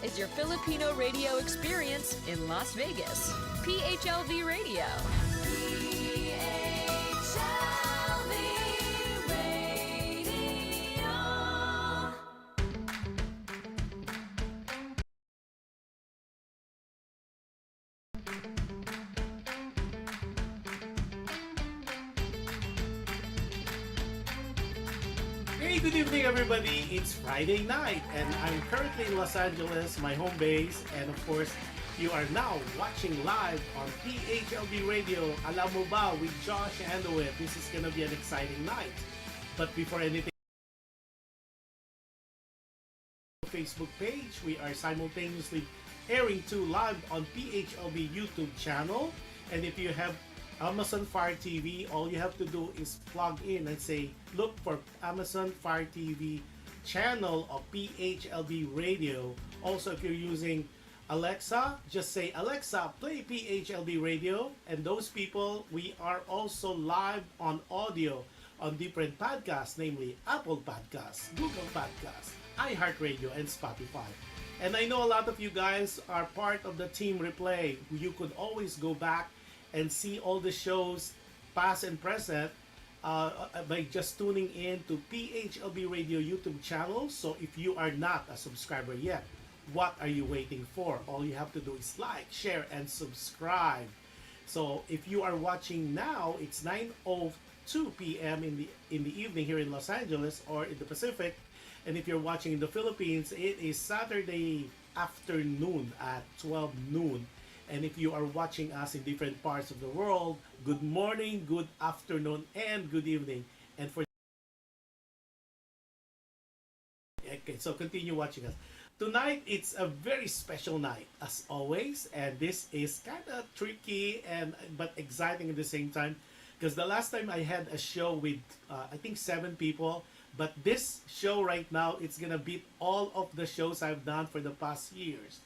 is your Filipino radio experience in Las Vegas. PHLV Radio. PHLV Radio. Hey, good evening everybody. It's Friday night and I'm currently in Los Angeles, my home base, and of course, you are now watching live on PHLV Radio, Alam Mo Ba with Jush Andowitt. This is gonna be an exciting night. But before anything, Facebook page, we are simultaneously airing to live on PHLV YouTube channel. And if you have Amazon Fire TV, all you have to do is plug in and say, look for Amazon Fire TV channel of PHLV Radio. Also, if you're using Alexa, just say, Alexa, play PHLV Radio. And those people, we are also live on audio on different podcasts, namely Apple Podcasts, Google Podcasts, iHeartRadio, and Spotify. And I know a lot of you guys are part of the Team Replay. You could always go back and see all the shows, past and present, by just tuning in to PHLB Radio YouTube channel. So if you are not a subscriber yet, what are you waiting for? All you have to do is like, share, and subscribe. So if you are watching now, it's 9:02 p.m. in the evening here in Los Angeles or in the Pacific. And if you're watching in the Philippines, it is Saturday afternoon at 12 noon. And if you are watching us in different parts of the world, good morning, good afternoon, and good evening. And for okay, so continue watching us. Tonight, it's a very special night, as always. And this is kind of tricky but exciting at the same time. Because the last time I had a show with, I think 7 people. But this show right now, it's going to beat all of the shows I've done for the past years.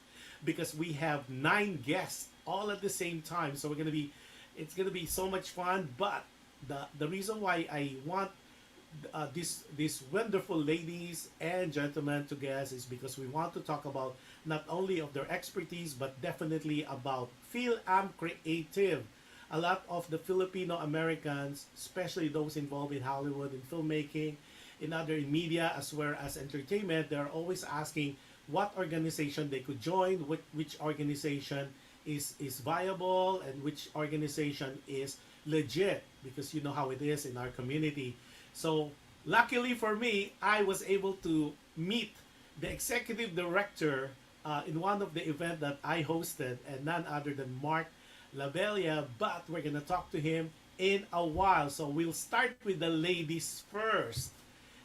Because we have 9 guests all at the same time, so it's gonna be so much fun. But the reason why I want these wonderful ladies and gentlemen to guest is because we want to talk about not only of their expertise but definitely about Fil-Am Creative. A lot of the Filipino-Americans, especially those involved in Hollywood and filmmaking, in other media as well as entertainment, they're always asking what organization they could join, which organization is viable, and which organization is legit, because you know how it is in our community. So luckily for me, I was able to meet the executive director in one of the events that I hosted, and none other than Mark Labelia, but we're gonna talk to him in a while. So we'll start with the ladies first,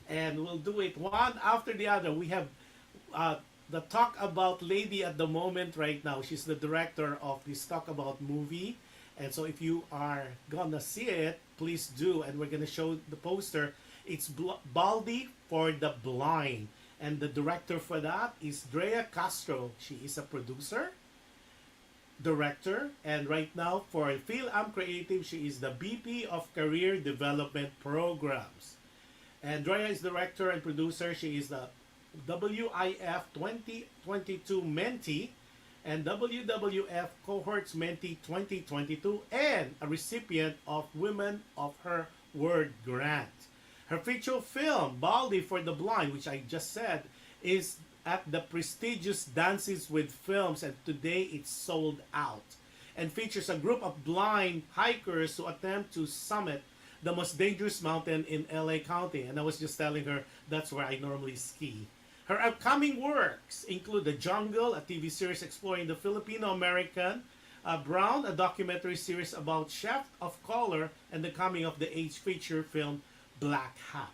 and we'll do it one after the other. We have the Talk About lady at the moment right now. She's the director of this Talk About movie. And so if you are gonna see it, please do. And we're gonna show the poster. It's Baldy for the Blind. And the director for that is Drea Castro. She is a producer, director, and right now for Fil-Am Creative, she is the VP of Career Development Programs. And Drea is director and producer. She is the WIF 2022 Mentee and WWF Cohorts Mentee 2022, and a recipient of Women of Her Word Grant. Her feature film, Baldy for the Blind, which I just said, is at the prestigious Dances with Films, and today it's sold out, and features a group of blind hikers who attempt to summit the most dangerous mountain in LA County. And I was just telling her that's where I normally ski. Her upcoming works include The Jungle, a TV series exploring the Filipino-American, Brown, a documentary series about chef of color, and the coming of the age feature film Black Hat.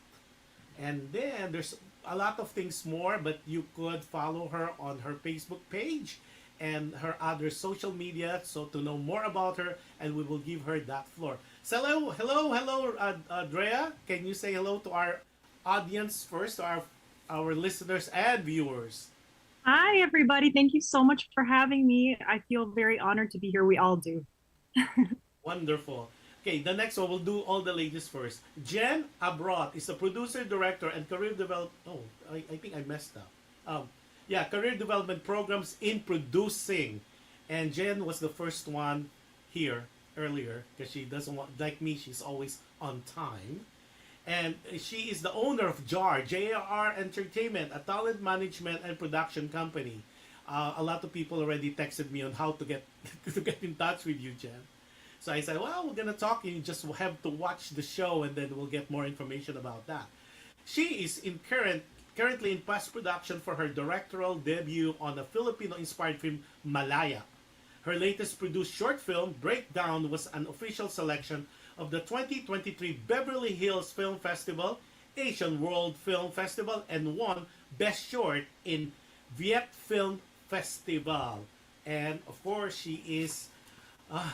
And then there's a lot of things more, but you could follow her on her Facebook page and her other social media, so to know more about her, and we will give her that floor. So hello, Drea. Can you say hello to our audience first, to our listeners and viewers? Hi, everybody. Thank you so much for having me. I feel very honored to be here. We all do. Wonderful. Okay, the next one, we'll do all the ladies first. Jen Abrot is a producer, director, and career development. Oh, I think I messed up. Yeah, career development programs in producing. And Jen was the first one here earlier because she doesn't want, like me, she's always on time. And she is the owner of JR Entertainment, a talent management and production company. A lot of people already texted me on how to get to get in touch with you, Jen. So I said, well, we're gonna talk. You just have to watch the show, and then we'll get more information about that. She is currently in post production for her directorial debut on a Filipino-inspired film, Malaya. Her latest produced short film, Breakdown, was an official selection of the 2023 Beverly Hills Film Festival, Asian World Film Festival, and won Best Short in Viet Film Festival. And of course, she is uh,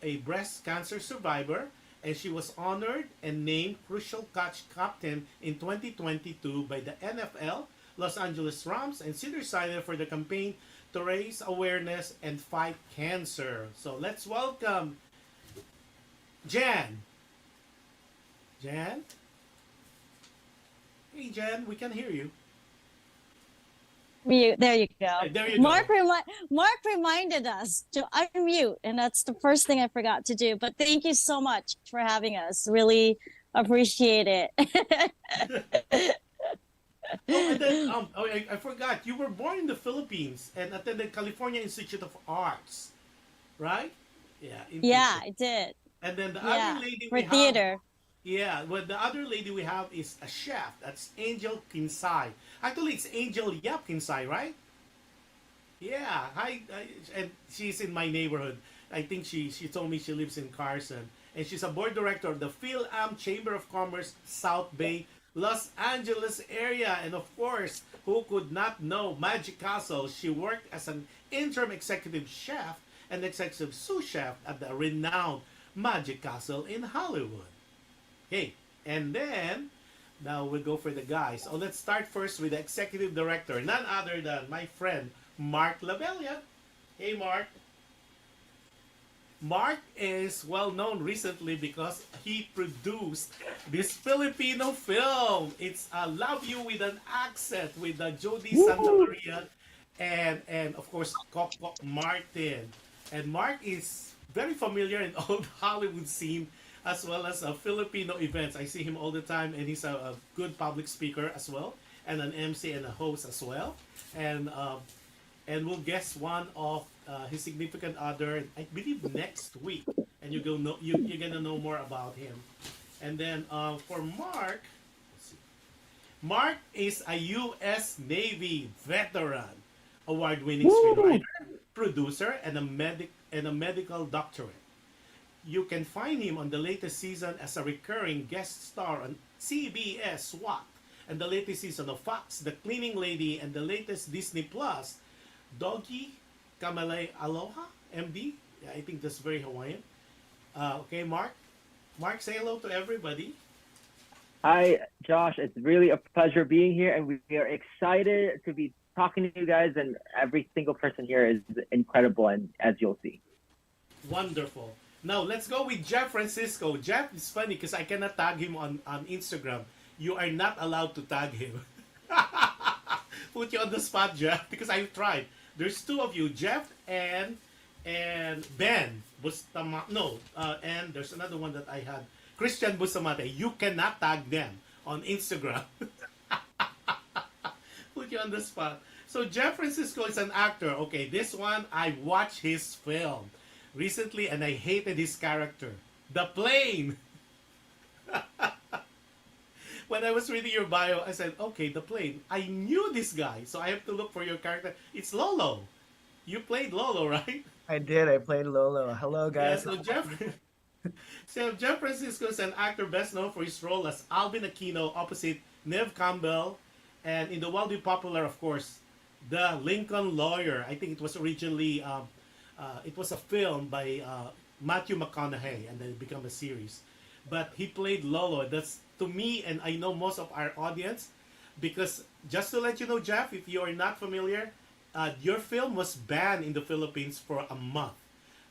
a breast cancer survivor, and she was honored and named Crucial Catch Captain in 2022 by the NFL, Los Angeles Rams, and Cedars-Sinai for the campaign to raise awareness and fight cancer. So let's welcome Jan. Jan? Hey, Jan, we can hear you. Mute. There you go. There you go. Mark reminded us to unmute, and that's the first thing I forgot to do. But thank you so much for having us. Really appreciate it. Oh, and then, I forgot. You were born in the Philippines and attended California Institute of Arts, right? Yeah. Yeah, I did. And then the Yeah, other lady for we have, theater. yeah, well, the other lady we have is a chef. That's Angel Kinsay. Actually, it's Angel Yap Kinsay, right? Yeah. Hi, and she's in my neighborhood. I think she told me she lives in Carson, and she's a board director of the Fil-Am Chamber of Commerce, South Bay, Los Angeles area. And of course, who could not know Magic Castle? She worked as an interim executive chef and executive sous chef at the renowned Magic Castle in Hollywood. Okay, and then now we'll go for the guys. So let's start first with the executive director, none other than my friend Mark Labella. Hey, Mark. Mark is well known recently because he produced this Filipino film. It's Love You with an Accent with Jody Santa Maria and of course Coco Martin. And Mark is very familiar in all the Hollywood scene as well as Filipino events. I see him all the time, and he's a good public speaker as well, and an MC and a host as well. And we'll guess one of his significant other, I believe, next week, and you're gonna know more about him. And then for Mark, let's see. Mark is a U.S. Navy veteran, award-winning screenwriter, producer, and a medical doctorate. You can find him on the latest season as a recurring guest star on CBS SWAT, and the latest season of Fox, The Cleaning Lady, and the latest Disney Plus, Doggy Kamale Aloha, MD. Yeah, I think that's very Hawaiian. Okay, Mark. Mark, say hello to everybody. Hi, Josh. It's really a pleasure being here, and we are excited to be talking to you guys. And every single person here is incredible, and as you'll see. Wonderful. Now, let's go with Jeff Francisco. Jeff is funny because I cannot tag him on Instagram. You are not allowed to tag him. Put you on the spot, Jeff, because I've tried. There's two of you, Jeff and Ben Bustamante. No, and there's another one that I had, Christian Bustamante. You cannot tag them on Instagram. Put you on the spot. So Jeff Francisco is an actor. Okay, this one, I watched his film recently and I hated his character. The Plane. When I was reading your bio, I said, okay, The Plane. I knew this guy, so I have to look for your character. It's Lolo. You played Lolo, right? I did. I played Lolo. Hello, guys. Yeah, so Jeff Francisco is an actor best known for his role as Alvin Aquino opposite Neve Campbell, and in the wildly popular, of course, The Lincoln Lawyer. I think it was originally, it was a film by Matthew McConaughey, and then it became a series. But he played Lolo. That's to me, and I know most of our audience, because just to let you know, Jeff, if you are not familiar, your film was banned in the Philippines for a month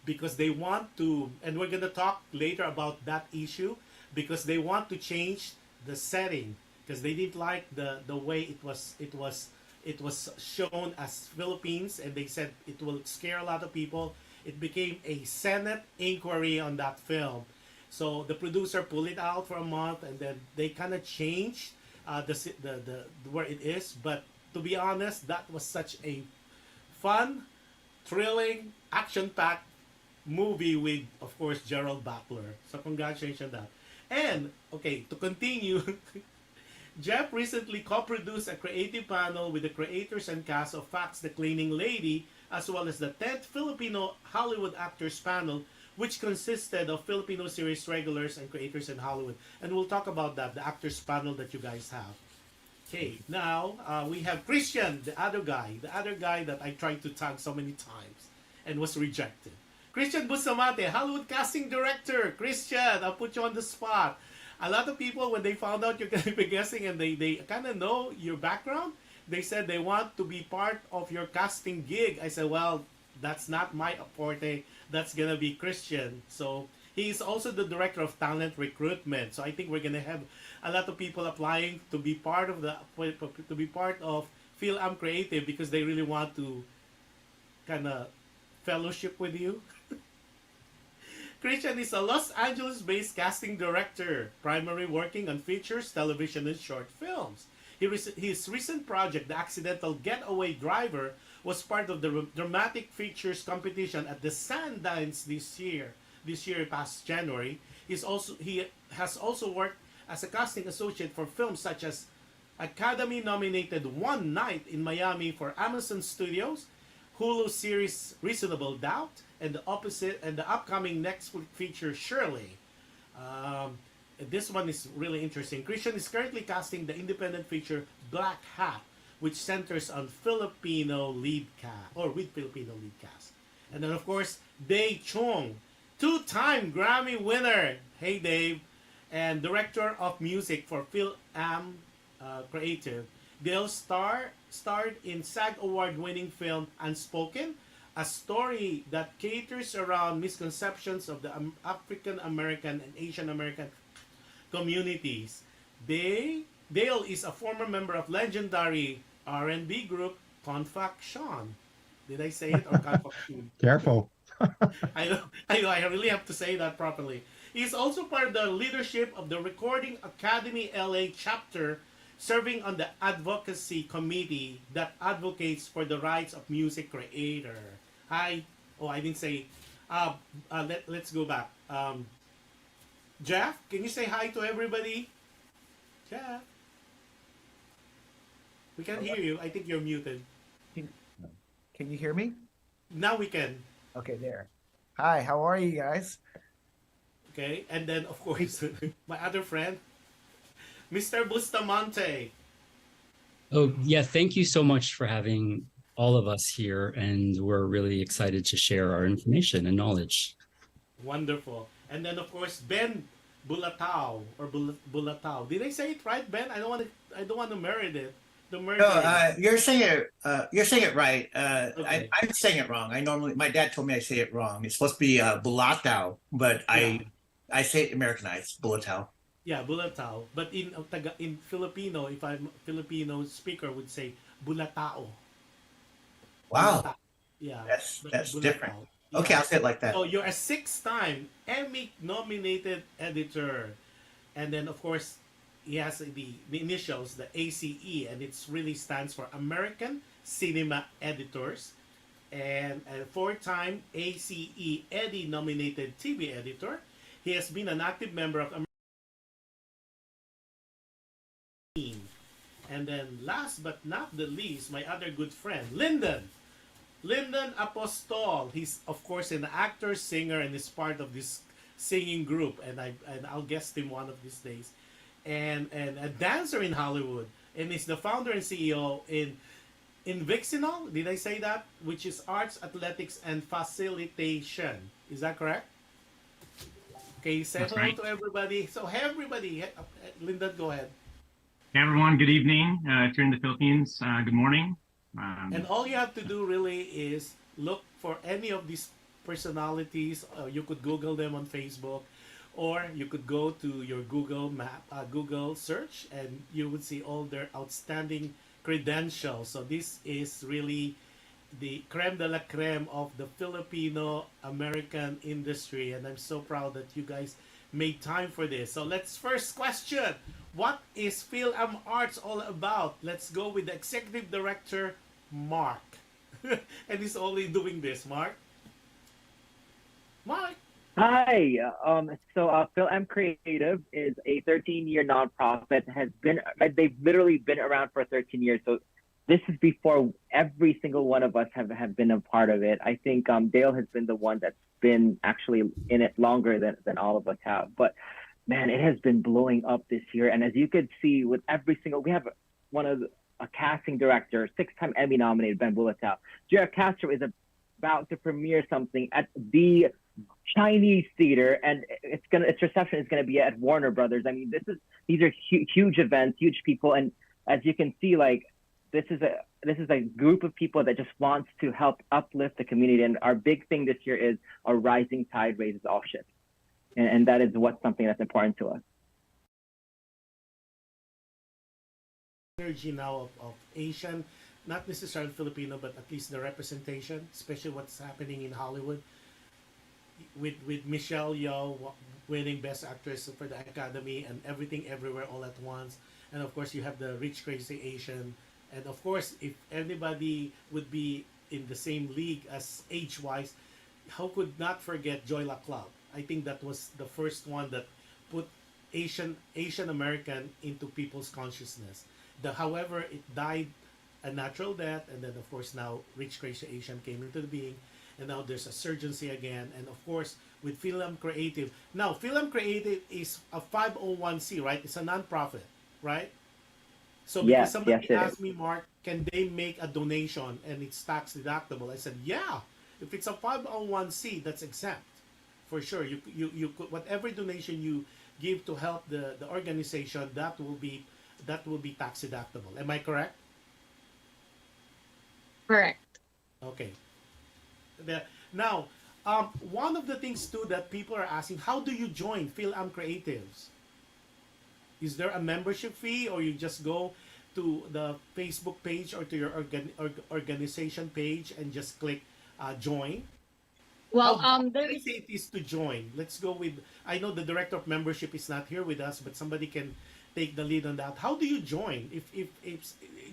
because they want to, and we're gonna talk later about that issue, because they want to change the setting because they didn't like the way it was It was shown as Philippines, and they said it will scare a lot of people. It became a Senate inquiry on that film. So the producer pulled it out for a month, and then they kind of changed the where it is. But to be honest, that was such a fun, thrilling, action-packed movie with, of course, Gerald Butler. So congratulations on that. And okay, to continue, Jeff recently co-produced a creative panel with the creators and cast of Fax the Cleaning Lady, as well as the 10th Filipino Hollywood Actors Panel, which consisted of Filipino series regulars and creators in Hollywood. And we'll talk about that, the actors panel that you guys have. Okay, now we have Christian, the other guy that I tried to tag so many times and was rejected. Christian Bustamante, Hollywood casting director. Christian, I'll put you on the spot. A lot of people, when they found out you're going to be guessing and they kind of know your background, they said they want to be part of your casting gig. I said, well, that's not my forte. That's going to be Christian. So he's also the director of talent recruitment. So I think we're going to have a lot of people applying to be part of Fil-Am Creative because they really want to kind of fellowship with you. Christian is a Los Angeles-based casting director, primarily working on features, television, and short films. His recent project, The Accidental Getaway Driver, was part of the dramatic features competition at the Sundance this year past January. He has also worked as a casting associate for films such as Academy-nominated One Night in Miami for Amazon Studios, Hulu series Reasonable Doubt, and the upcoming Netflix feature Shirley. This one is really interesting. Christian is currently casting the independent feature Black Hat, which centers on Filipino lead cast. And then, of course, Dave Chung, two-time Grammy winner. Hey, Dave. And director of music for Fil-Am Creative. Dale starred in SAG Award-winning film Unspoken, a story that caters around misconceptions of the African American and Asian American communities. Dale is a former member of legendary R&B group Confaction. Did I say it or Confaction? Careful. I know. I really have to say that properly. He is also part of the leadership of the Recording Academy LA chapter, serving on the advocacy committee that advocates for the rights of music creator. Hi. Oh, I didn't say. Let's go back. Jeff, can you say hi to everybody? Jeff. We can't hear you. I think you're muted. Can you hear me? Now we can. Okay, there. Hi, how are you guys? Okay, and then of course, my other friend, Mr. Bustamante. Oh, yeah. Thank you so much for having all of us here. And we're really excited to share our information and knowledge. Wonderful. And then of course, Ben Bulatao or Bulatao. Did I say it right, Ben? I don't want to murder it. No, you're saying it right. Okay. I'm saying it wrong. My dad told me I say it wrong. It's supposed to be Bulatao, but Yeah. I say it Americanized, Bulatao. Yeah, Bulatao. But in Filipino, if I'm Filipino speaker, would say Bulatao. Wow, Bulatao. Yeah. that's Bulatao. different. Yeah. Okay, I'll say it like that. So you're a 6-time Emmy-nominated editor, and then of course he has the initials, the ACE, and it really stands for American Cinema Editors, and a 4-time ACE Eddie-nominated TV editor. He has been an active member of American. And then last but not the least, my other good friend, Lyndon Apostol. He's of course an actor, singer, and is part of this singing group. And I'll guest him one of these days. And a dancer in Hollywood. And he's the founder and CEO in Vixinol. Did I say that? Which is Arts, Athletics, and Facilitation. Is that correct? Okay, say That's hello right. to everybody. So hey, everybody, Lyndon, go ahead. Hey everyone, good evening. If you're in the Philippines, good morning. And all you have to do really is look for any of these personalities. You could Google them on Facebook, or you could go to your Google search, and you would see all their outstanding credentials. So this is really the creme de la creme of the Filipino-American industry, and I'm so proud that you guys made time for this. So let's first question, what is Fil-Am Arts all about? Let's go with the executive director, Mark. And he's only doing this, Mark. Mark. Hi. Fil-Am Creative is a 13-year nonprofit. They've literally been around for 13 years. So this is before every single one of us have been a part of it. I think Dale has been the one that's been actually in it longer than all of us have. But man, it has been blowing up this year. And as you could see, with every single, we have a casting director, 6-time Emmy nominated, Ben Bulatao. Jared Castro is about to premiere something at the Chinese theater, and its reception is gonna be at Warner Brothers. I mean, these are huge events, huge people, and as you can see, like this is a group of people that just wants to help uplift the community. And our big thing this year is a rising tide raises all ships, and that is something that's important to us. Energy now of Asian, not necessarily Filipino, but at least the representation, especially what's happening in Hollywood with Michelle Yeoh winning Best Actress for the Academy, and Everything Everywhere All at Once. And of course you have the Rich Crazy Asian, and of course if anybody would be in the same league as age-wise, how could not forget Joy La Club? I think that was the first one that put Asian American into people's consciousness. However, it died a natural death, and then of course now Rich Crazy Asian came into the being, and now there's a surgency again. And of course with Fil-Am Creative, now Fil-Am Creative is a 501c, right? It's a non-profit, right? So because somebody asked me, Mark, can they make a donation and it's tax deductible? I said, yeah, if it's a 501c, that's exempt for sure. You could, whatever donation you give to help the organization, that will be tax deductible. Am I correct? Correct. Okay. Now, one of the things too that people are asking, how do you join Fil-Am Creatives? Is there a membership fee, or you just go to the Facebook page or to your organization page and just click join? Well, there is it is to join. Let's go with, I know the director of membership is not here with us, but somebody can take the lead on that. How do you join? If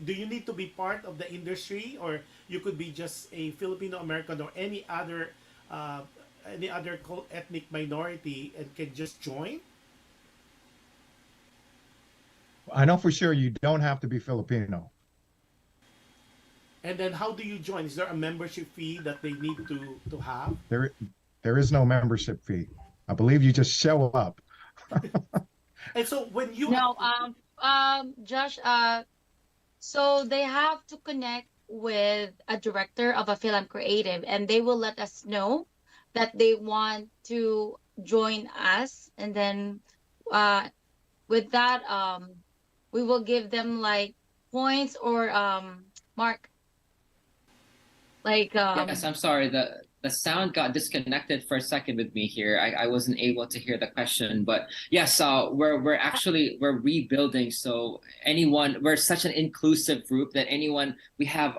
do you need to be part of the industry, or you could be just a Filipino-American or any other ethnic minority and can just join? I know for sure you don't have to be Filipino. And then how do you join? Is there a membership fee that they need to have? There is no membership fee. I believe you just show up. And so when you Josh, so they have to connect with a director of a Fil-Am Creative, and they will let us know that they want to join us, and then with that we will give them like points or Mark, like yes, I'm sorry, the sound got disconnected for a second with me here. I wasn't able to hear the question, but yes, we're rebuilding. So we're such an inclusive group that we have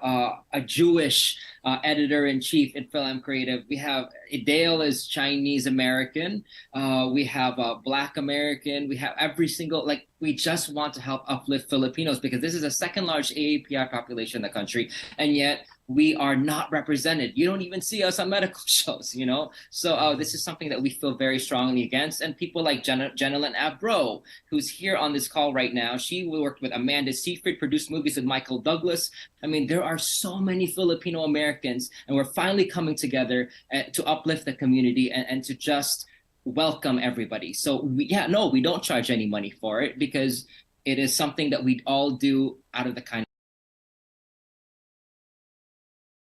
a Jewish editor-in-chief in Fil-Am Creative. We have Dale is Chinese American. We have a Black American. We have every single, we just want to help uplift Filipinos, because this is the second largest AAPI population in the country, and yet we are not represented. You don't even see us on medical shows, you know? So this is something that we feel very strongly against. And people like Jenilyn Abro, who's here on this call right now, she worked with Amanda Seyfried, produced movies with Michael Douglas. I mean, there are so many Filipino Americans, and we're finally coming together to uplift the community and to just welcome everybody. So we don't charge any money for it, because it is something that we all do out of the kind.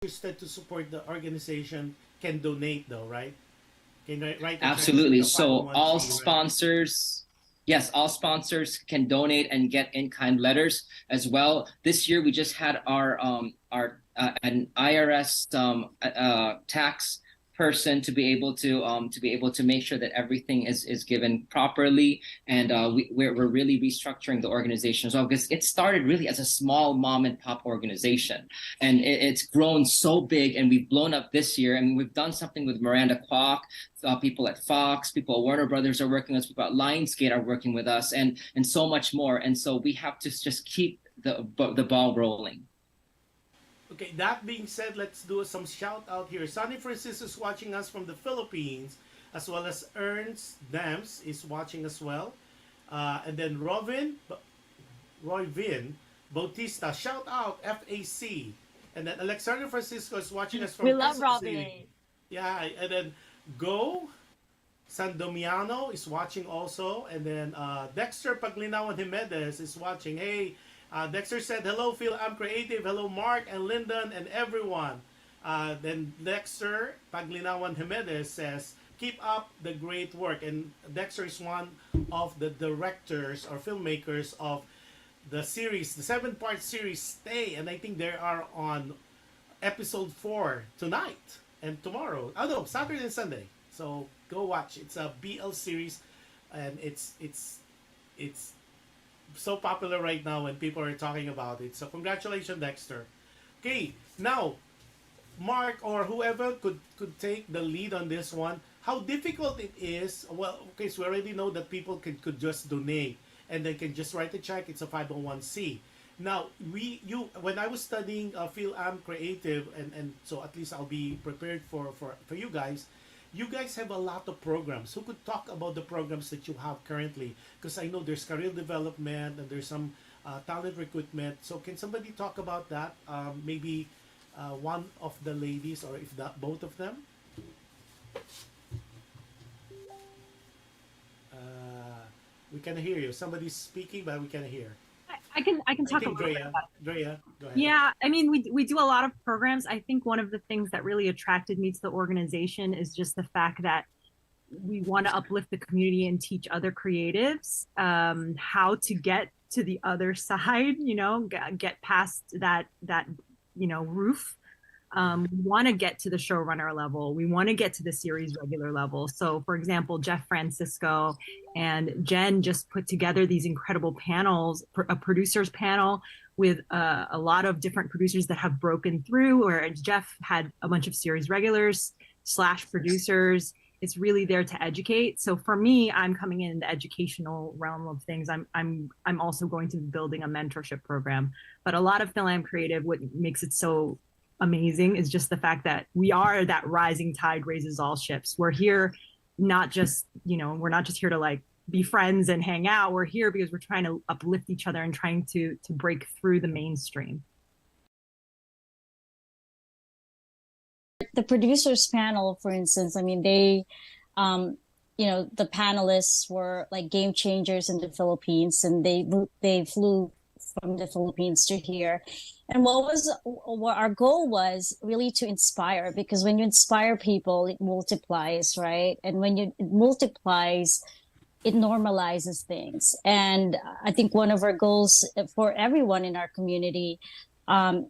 Interested to support the organization can donate though, right? Can write absolutely. So all sponsors, yes, all sponsors can donate and get in-kind letters as well. This year we just had our an IRS tax person to be able to make sure that everything is given properly, and we're really restructuring the organization as well, because it started really as a small mom and pop organization, and it's grown so big, and we've blown up this year. I mean, we've done something with Miranda Kwok, people at Fox, people at Warner Brothers are working with us, people at Lionsgate are working with us, and so much more. And so we have to just keep the ball rolling. Okay, that being said, let's do some shout out here. Sonny Francisco is watching us from the Philippines, as well as Ernst Dams is watching as well. And then Roy Vin Bautista, shout out FAC. And then Alexander Francisco is watching us from We love Quezon City. Robbie. Yeah, and then Go Sandomiano is watching also. And then Dexter Paglinawan Jimenez is watching. Hey, Dexter said, hello, Fil-Am Creative. Hello, Mark and Lyndon and everyone. Then Dexter Paglinawan Jimenez says, keep up the great work. And Dexter is one of the directors or filmmakers of the series, the 7-part series Stay. And I think they are on episode 4 tonight and tomorrow. Oh no, Saturday and Sunday. So go watch. It's a BL series, and it's so popular right now when people are talking about it. So congratulations, Dexter. Okay, now Mark or whoever could take the lead on this one. How difficult it is. Well, okay, so we already know that people could just donate and they can just write a check. It's a 501c. Now when I was studying Fil-Am Creative, and so at least I'll be prepared for you guys. You guys have a lot of programs. Who could talk about the programs that you have currently? Because I know there's career development and there's some talent recruitment. So can somebody talk about that? Maybe one of the ladies, or if not both of them. We can hear you. Somebody's speaking, but we can hear. I can talk a little bit about it. Drea, go ahead. Yeah, I mean, we do a lot of programs. I think one of the things that really attracted me to the organization is just the fact that we want to uplift the community and teach other creatives how to get to the other side, get past that roof. We want to get to the showrunner level. We want to get to the series regular level. So, for example, Jeff Francisco and Jen just put together these incredible panels, a producers panel with a lot of different producers that have broken through, or Jeff had a bunch of series regulars / producers. It's really there to educate. So for me, I'm coming in the educational realm of things. I'm also going to be building a mentorship program. But a lot of Fil-Am Creative, what makes it so amazing is just the fact that we are that rising tide raises all ships. We're here not just, we're not just here to like be friends and hang out. We're here because we're trying to uplift each other and trying to break through the mainstream. The producers panel, for instance, I mean, they, the panelists were like game changers in the Philippines, and they flew from the Philippines to here. And what our goal was really to inspire, because when you inspire people, it multiplies, right? And when it multiplies, it normalizes things. And I think one of our goals for everyone in our community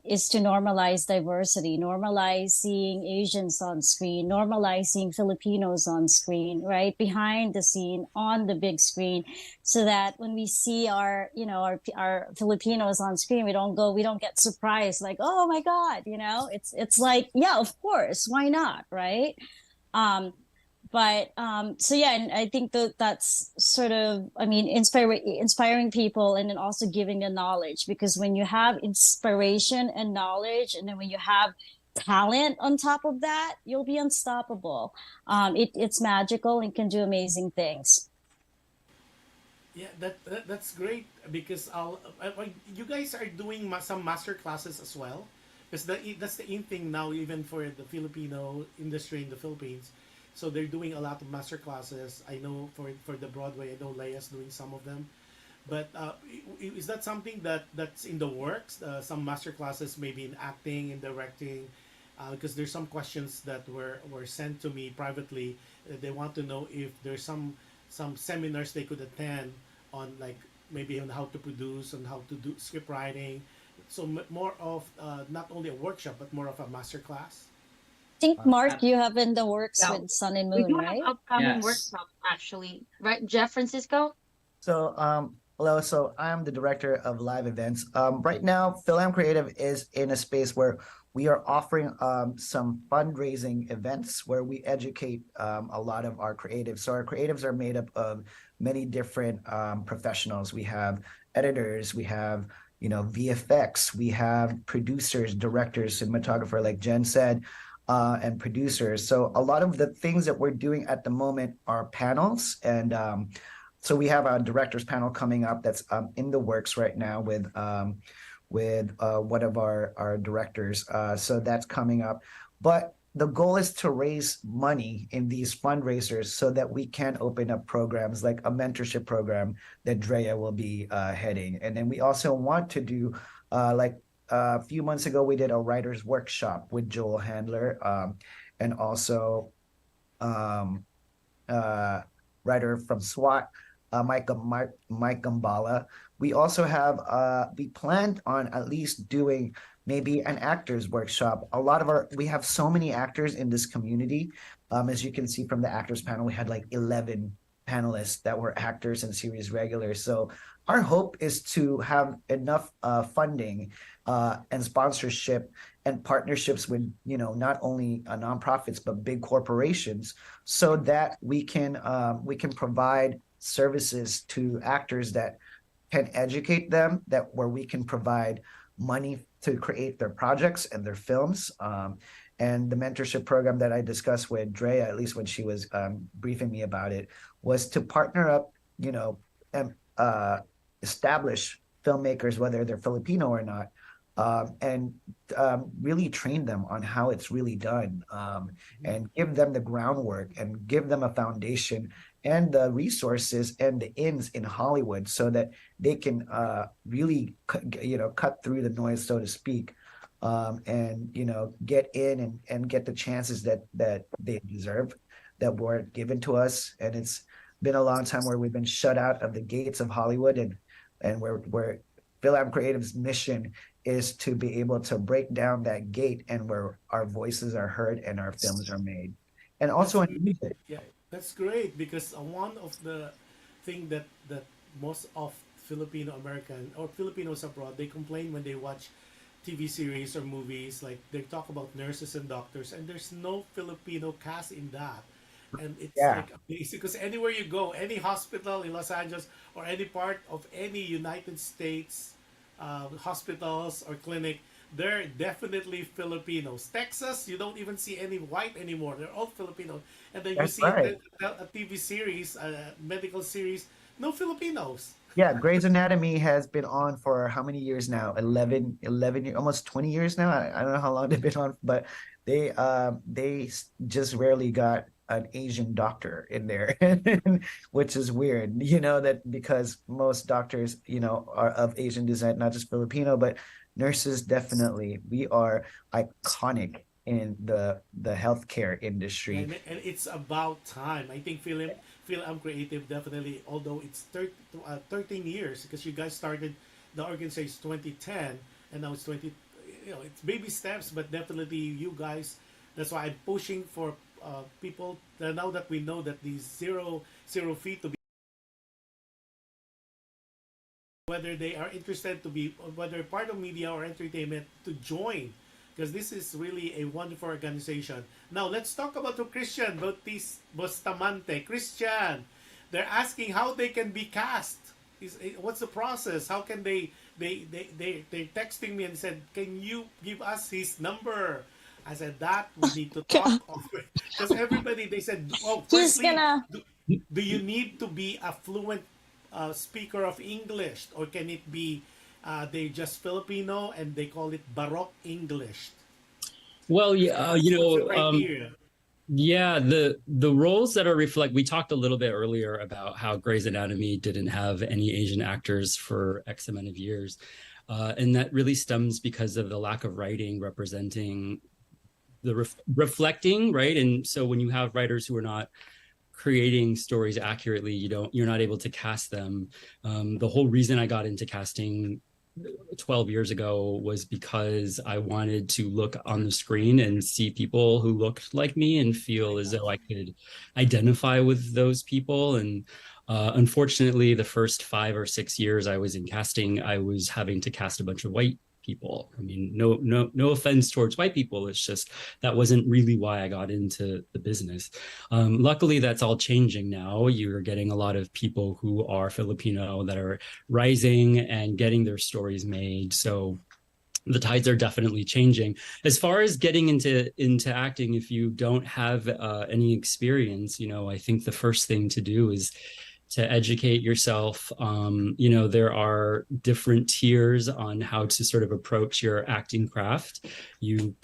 is to normalize diversity, normalize seeing Asians on screen, normalizing Filipinos on screen, right? Behind the scene, on the big screen, so that when we see our Filipinos on screen, we don't get surprised, like, oh my God, it's like, yeah, of course, why not, right? So yeah, and I think that's sort of, inspiring people, and then also giving the knowledge, because when you have inspiration and knowledge, and then when you have talent on top of that, you'll be unstoppable. It's magical and can do amazing things. Yeah, that's great, because you guys are doing some master classes as well, because that's the in thing now, even for the Filipino industry in the Philippines. So they're doing a lot of master classes. I know for the Broadway, I know Leia's doing some of them. But is that something that's in the works? Some master classes, maybe in acting and directing, because there's some questions that were sent to me privately. They want to know if there's some seminars they could attend on, like maybe on how to produce, on how to do script writing. So more of not only a workshop, but more of a master class. think Mark, you have in the works Yeah. with Sun and We Moon, do right? have upcoming Yes. workshops actually, right? Jeff Francisco? So, hello. So I'm the director of live events. Right now, Fil-Am Creative is in a space where we are offering some fundraising events where we educate a lot of our creatives. So our creatives are made up of many different professionals. We have editors, we have VFX, we have producers, directors, cinematographer, like Jen said, and producers. So a lot of the things that we're doing at the moment are panels, and so we have a directors panel coming up that's in the works right now with one of our directors. So that's coming up. But the goal is to raise money in these fundraisers so that we can open up programs like a mentorship program that Drea will be heading. And then we also want to do like a few months ago, we did a writer's workshop with Joel Handler, and also writer from SWAT, Mike Gambala. We also have we planned on at least doing maybe an actors workshop. We have so many actors in this community. As you can see from the actors panel, we had like 11 panelists that were actors and series regulars. So our hope is to have enough funding and sponsorship and partnerships with not only nonprofits but big corporations, so that we can provide services to actors that can educate them, where we can provide money to create their projects and their films. And the mentorship program that I discussed with Drea, at least when she was briefing me about it, was to partner up, and establish filmmakers, whether they're Filipino or not, and really train them on how it's really done, and give them the groundwork and give them a foundation and the resources and the ins in Hollywood, so that they can really cut through the noise, so to speak, and get in and get the chances that they deserve, that weren't given to us. And it's been a long time where we've been shut out of the gates of Hollywood, and where Fil-Am Creative's mission is to be able to break down that gate, and where our voices are heard and our films are made. And also in music. Yeah, that's great, because one of the thing that most of Filipino-American or Filipinos abroad, they complain when they watch TV series or movies, like they talk about nurses and doctors, and there's no Filipino cast in that. And it's like amazing, because anywhere you go, any hospital in Los Angeles or any part of any United States hospitals or clinic, they're definitely Filipinos. Texas, you don't even see any white anymore. They're all Filipino. And then you see a TV series, a medical series, no Filipinos. Yeah, Grey's Anatomy has been on for how many years now? 11 years, almost 20 years now. I don't know how long they've been on, but they just rarely got an Asian doctor in there, which is weird, that because most doctors, are of Asian descent, not just Filipino, but nurses, definitely. We are iconic in the healthcare industry. And it's about time. I think Fil-Am Creative definitely, although it's 13 years, because you guys started the organization 2010, and now it's 20, it's baby steps, but definitely you guys, that's why I'm pushing for people that, now that we know that the zero fee to be, whether they are interested to be, whether part of media or entertainment, to join, because this is really a wonderful organization. Now let's talk about the Christian Bustamante. Christian, they're asking how they can be cast. What's the process? How can they're texting me and said, can you give us his number? I said, that we need to talk over, because everybody, they said, oh, firstly, do you need to be a fluent speaker of English, or can it be they just Filipino and they call it Baroque English? Well, yeah, yeah, the roles that are we talked a little bit earlier about how Grey's Anatomy didn't have any Asian actors for X amount of years. And that really stems because of the lack of writing representing the reflecting, right? And so when you have writers who are not creating stories accurately, you're not able to cast them. The whole reason I got into casting 12 years ago was because I wanted to look on the screen and see people who looked like me and feel as though I could identify with those people. And unfortunately, the first 5 or 6 years I was in casting, I was having to cast a bunch of white people. I mean, no offense towards white people. It's just that wasn't really why I got into the business. Luckily, that's all changing now. You're getting a lot of people who are Filipino that are rising and getting their stories made. So the tides are definitely changing. As far as getting into acting, if you don't have any experience, I think the first thing to do is to educate yourself. There are different tiers on how to sort of approach your acting craft. You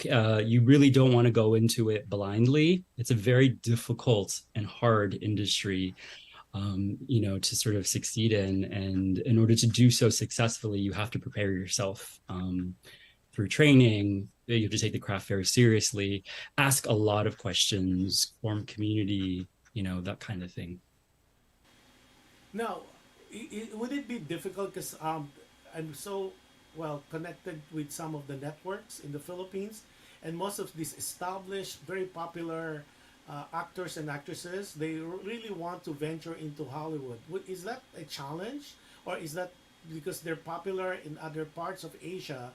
really don't want to go into it blindly. It's a very difficult and hard industry, to sort of succeed in. And in order to do so successfully, you have to prepare yourself through training. You have to take the craft very seriously, ask a lot of questions, form community, that kind of thing. Now, would it be difficult because I'm so well connected with some of the networks in the Philippines, and most of these established, very popular actors and actresses, they really want to venture into Hollywood. Is that a challenge, or is that because they're popular in other parts of Asia,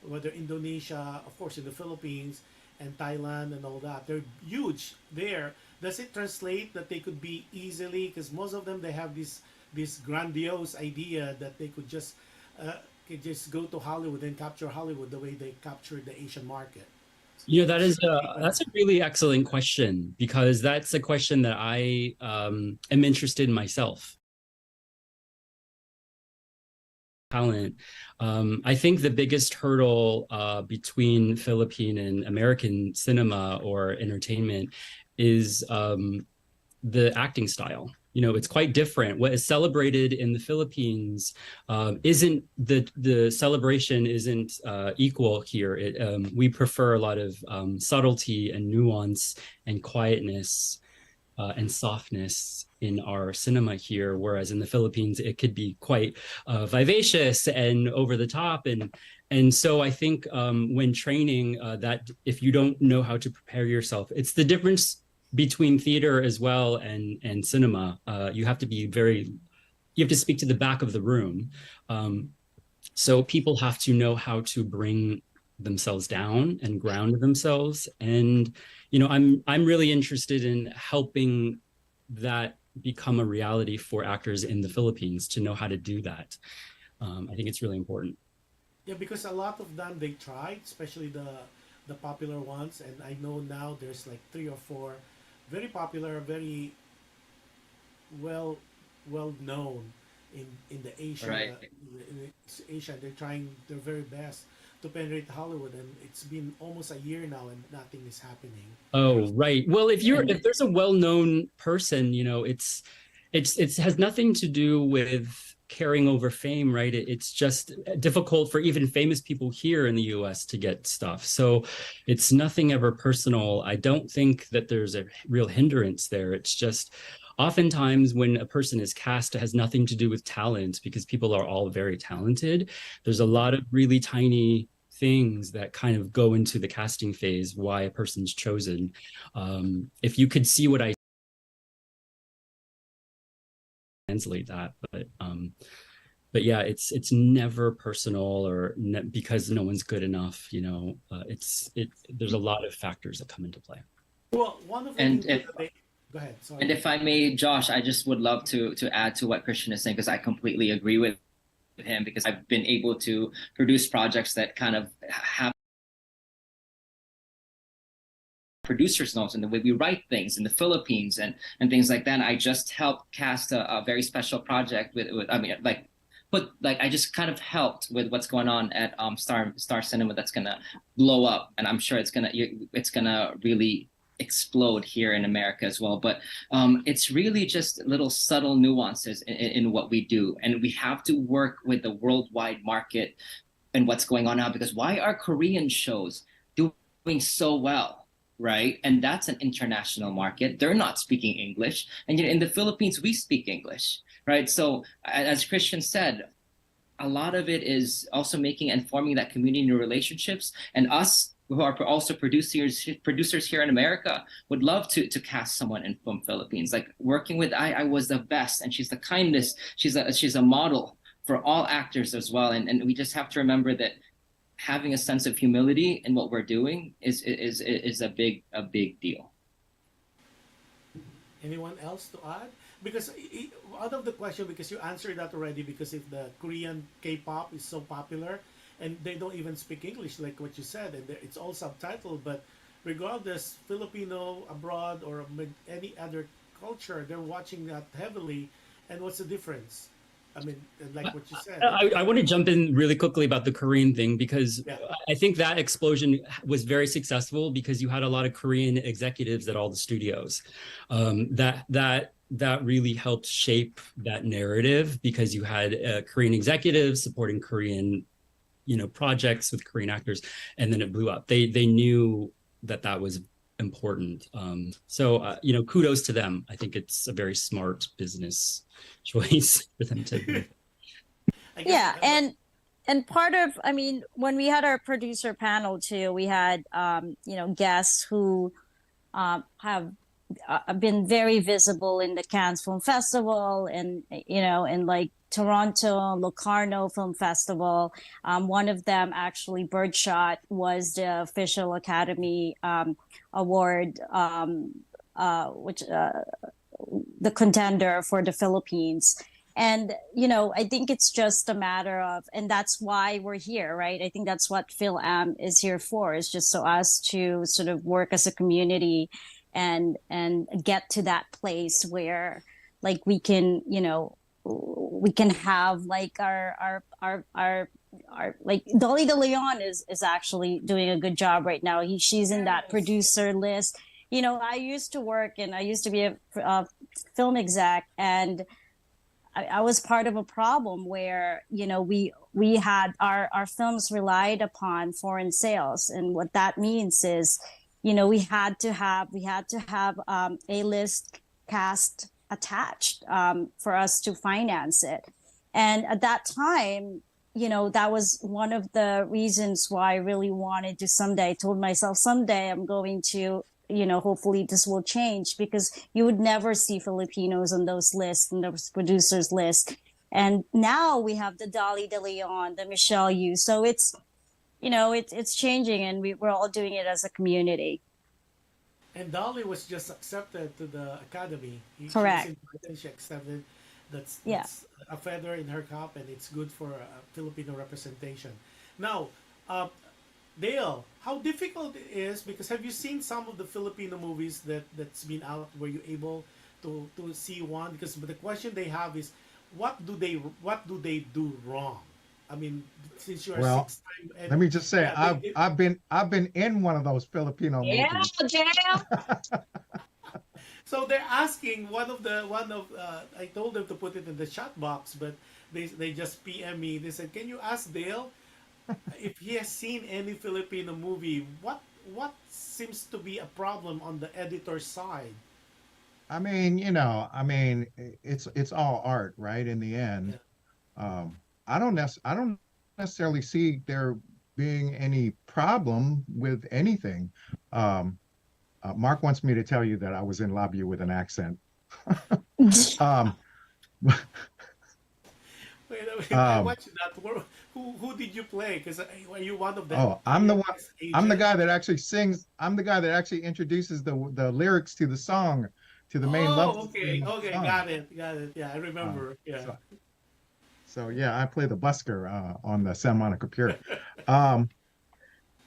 whether Indonesia, of course, in the Philippines and Thailand and all that, they're huge there. Does it translate that they could be easily, because most of them, they have this grandiose idea that they could just go to Hollywood and capture Hollywood the way they captured the Asian market? That's a really excellent question, because that's a question that I am interested in myself. Talent. I think the biggest hurdle between Philippine and American cinema or entertainment is the acting style. It's quite different. What is celebrated in the Philippines isn't the celebration isn't equal here. We prefer a lot of subtlety and nuance and quietness and softness in our cinema here, whereas in the Philippines it could be quite vivacious and over the top. And so I think when training, that if you don't know how to prepare yourself, it's the difference between theater as well and cinema. You have to speak to the back of the room. So people have to know how to bring themselves down and ground themselves. And, I'm really interested in helping that become a reality for actors in the Philippines to know how to do that. I think it's really important. Yeah, because a lot of them, they tried, especially the popular ones. And I know now there's like 3 or 4 very popular, very well known in the Asia. Right. In Asia, they're trying their very best to penetrate Hollywood, and it's been almost a year now, and nothing is happening. Oh, right. Well, if there's a well-known person, it has nothing to do with carrying over fame, right? It's just difficult for even famous people here in the US to get stuff. So it's nothing ever personal. I don't think that there's a real hindrance there. It's just oftentimes when a person is cast, it has nothing to do with talent, because people are all very talented. There's a lot of really tiny things that kind of go into the casting phase, why a person's chosen. If you could see what I translate that, but yeah, it's never personal or because no one's good enough. There's a lot of factors that come into play. Well, one of the go ahead. Sorry. And if I may, Josh, I just would love to add to what Christian is saying, because I completely agree with him, because I've been able to produce projects that kind of have producers notes and the way we write things in the Philippines and things like that. And I just helped cast a very special project I just kind of helped with what's going on at Star Cinema that's gonna blow up, and I'm sure it's gonna really explode here in America as well. But it's really just little subtle nuances in what we do, and we have to work with the worldwide market and what's going on now. Because why are Korean shows doing so well, right? And that's an international market. They're not speaking English, and yet in the Philippines we speak English, right? So as Christian said, a lot of it is also making and forming that community relationships. And us who are also producers here in America would love to cast someone in from Philippines. Like working with I was the best, and she's the kindest. She's a model for all actors as well. And we just have to remember that having a sense of humility in what we're doing is a big deal. Anyone else to add? Because out of the question, because you answered that already, because if the Korean K-pop is so popular and they don't even speak English, like what you said, and it's all subtitled, but regardless, Filipino abroad or any other culture, they're watching that heavily. And what's the difference? I mean, like what you said. I want to jump in really quickly about the Korean thing, because I think that explosion was very successful because you had a lot of Korean executives at all the studios. That really helped shape that narrative, because you had Korean executives supporting Korean, projects with Korean actors, and then it blew up. They knew that was important. So kudos to them. I think it's a very smart business choice for them to. Yeah, and part of, I mean, when we had our producer panel too, we had guests who have been very visible in the Cannes Film Festival, and in like Toronto, Locarno Film Festival. One of them, actually, Birdshot, was the official Academy Award, which the contender for the Philippines. And, I think it's just a matter of, and that's why we're here, right? I think that's what Fil-Am is here for, is just so us to sort of work as a community and get to that place where, like, we can have like our like Dolly De Leon is actually doing a good job right now. She's in that producer list. I used to work, and I used to be a film exec, and I was part of a problem where we had our films relied upon foreign sales, and what that means is we had to have A-list cast attached for us to finance it. And at that time, that was one of the reasons why I really wanted to someday, I told myself someday I'm going to, hopefully this will change, because you would never see Filipinos on those lists, and those producers list. And now we have the Dolly De Leon, the Michelle Yu. So it's changing, and we're all doing it as a community. And Dolly was just accepted to the Academy. Correct. She accepted. That's a feather in her cap, and it's good for Filipino representation. Now, Dale, how difficult it is, because have you seen some of the Filipino movies that's been out? Were you able to see one? Because the question they have is, what do they do wrong? I mean, since you are 6 time, and, let me just say, I've been in one of those Filipino movies. So they're asking I told them to put it in the chat box, but they just PM me. They said, "Can you ask Dale if he has seen any Filipino movie? What seems to be a problem on the editor's side?" I mean, it's all art, right? In the end, I don't necessarily see there being any problem with anything. Mark wants me to tell you that I was in La View with an accent. Wait a minute, I watched that. Who did you play? Because are you one of them? Oh, I'm the one. I'm the guy that actually sings. I'm the guy that actually introduces the lyrics to the song, to the main love. Okay, got it. Yeah, I remember. So yeah, I play the busker on the Santa Monica Pier.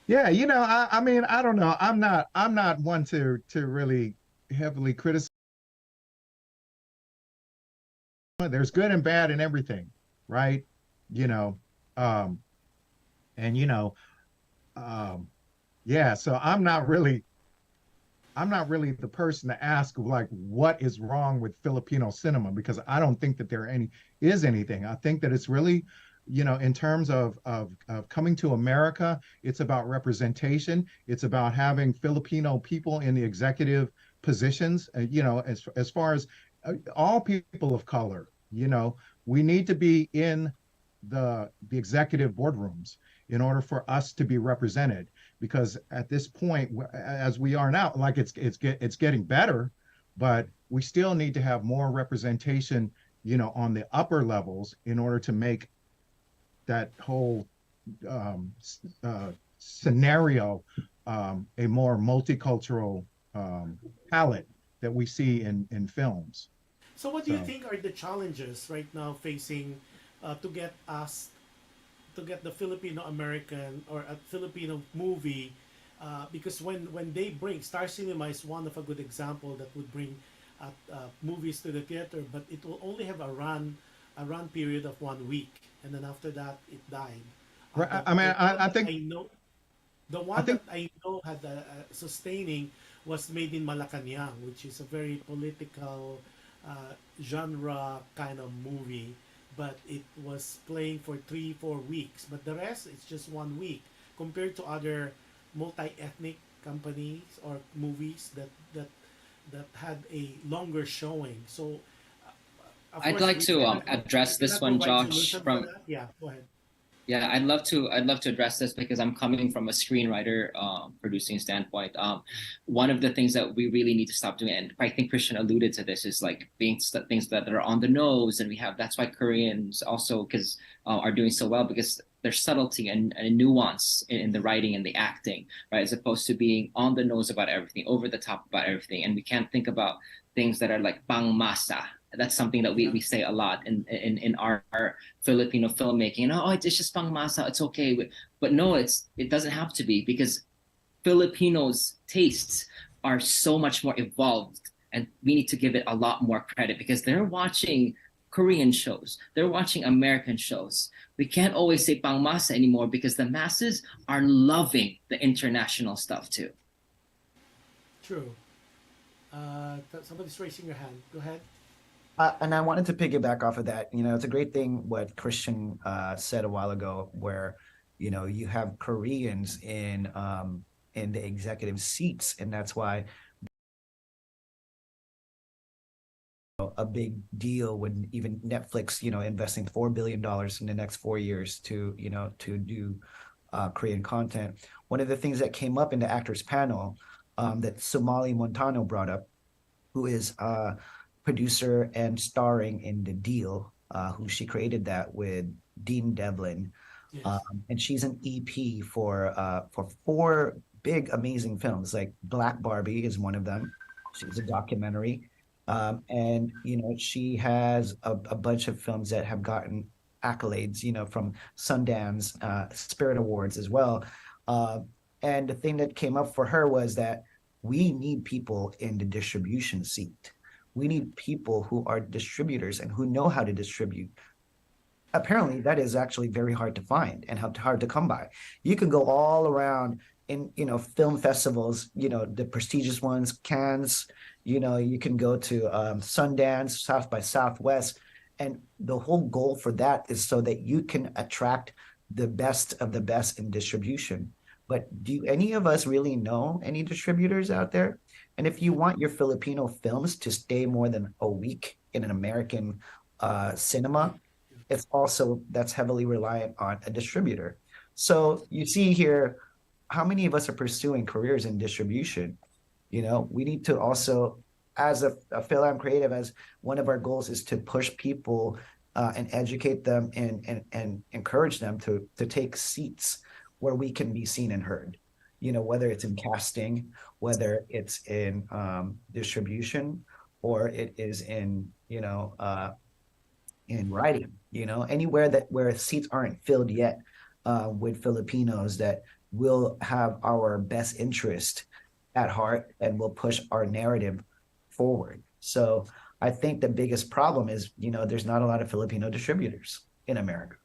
Yeah, I mean, I don't know. I'm not one to really heavily criticize. There's good and bad in everything, right? Yeah. So I'm not really the person to ask, like, what is wrong with Filipino cinema, because I don't think that there is anything. I think that it's really, in terms of coming to America, it's about representation. It's about having Filipino people in the executive positions, as far as all people of color, we need to be in the executive boardrooms in order for us to be represented. Because at this point, as we are now, like it's getting better, but we still need to have more representation, you know, on the upper levels in order to make that whole scenario a more multicultural palette that we see in films. So what do you think are the challenges right now facing to get the Filipino-American or a Filipino movie? Because when they bring Star Cinema is one of a good example that would bring movies to the theater, but it will only have a run period of 1 week, and then after that it died. Right. I mean, I think the one that I know had sustaining was Made in Malacanang, which is a very political genre kind of movie, but it was playing for 3-4 weeks. But the rest, it's just 1 week compared to other multi-ethnic companies or movies that had a longer showing. So I'd like to address this one, Josh. From yeah, go ahead. Yeah, I'd love to address this because I'm coming from a screenwriter producing standpoint. One of the things that we really need to stop doing, and I think Christian alluded to this, is like things that are on the nose, and that's why Koreans also are doing so well, because there's subtlety and nuance in the writing and the acting, right? As opposed to being on the nose about everything, over the top about everything, and we can't think about things that are like pangmasa. That's something that we say a lot in our Filipino filmmaking. Oh, it's just pangmasa, it's okay. But no, it doesn't have to be, because Filipinos' tastes are so much more evolved, and we need to give it a lot more credit because they're watching Korean shows, they're watching American shows. We can't always say pangmasa anymore because the masses are loving the international stuff too. True. Somebody's raising your hand. Go ahead. And I wanted to piggyback off of that. You know, it's a great thing what Christian said a while ago, where, you know, you have Koreans in the executive seats, and that's why a big deal when even Netflix, you know, investing $4 billion in the next 4 years to, you know, to do Korean content. One of the things that came up in the actors panel that Somali Montano brought up, who is producer and starring in The Deal, who she created that with Dean Devlin. Yes. And she's an EP for 4 big, amazing films. Like Black Barbie is one of them. She's a documentary. And, you know, she has a bunch of films that have gotten accolades, you know, from Sundance, Spirit Awards as well. And the thing that came up for her was that we need people in the distribution seat. We need people who are distributors and who know how to distribute. Apparently, that is actually very hard to find and hard to come by. You can go all around in, you know, film festivals, you know, the prestigious ones, Cannes, you know, you can go to Sundance, South by Southwest. And the whole goal for that is so that you can attract the best of the best in distribution. But do any of us really know any distributors out there? And if you want your Filipino films to stay more than a week in an American cinema, that's heavily reliant on a distributor. So you see here, how many of us are pursuing careers in distribution? You know, we need to also, as a Fil-Am Creative, as one of our goals is to push people and educate them and encourage them to take seats where we can be seen and heard. You know, whether it's in casting, whether it's in distribution, or it is in, you know, in writing, you know, anywhere where seats aren't filled yet with Filipinos that will have our best interest at heart and will push our narrative forward. So I think the biggest problem is, you know, there's not a lot of Filipino distributors in America.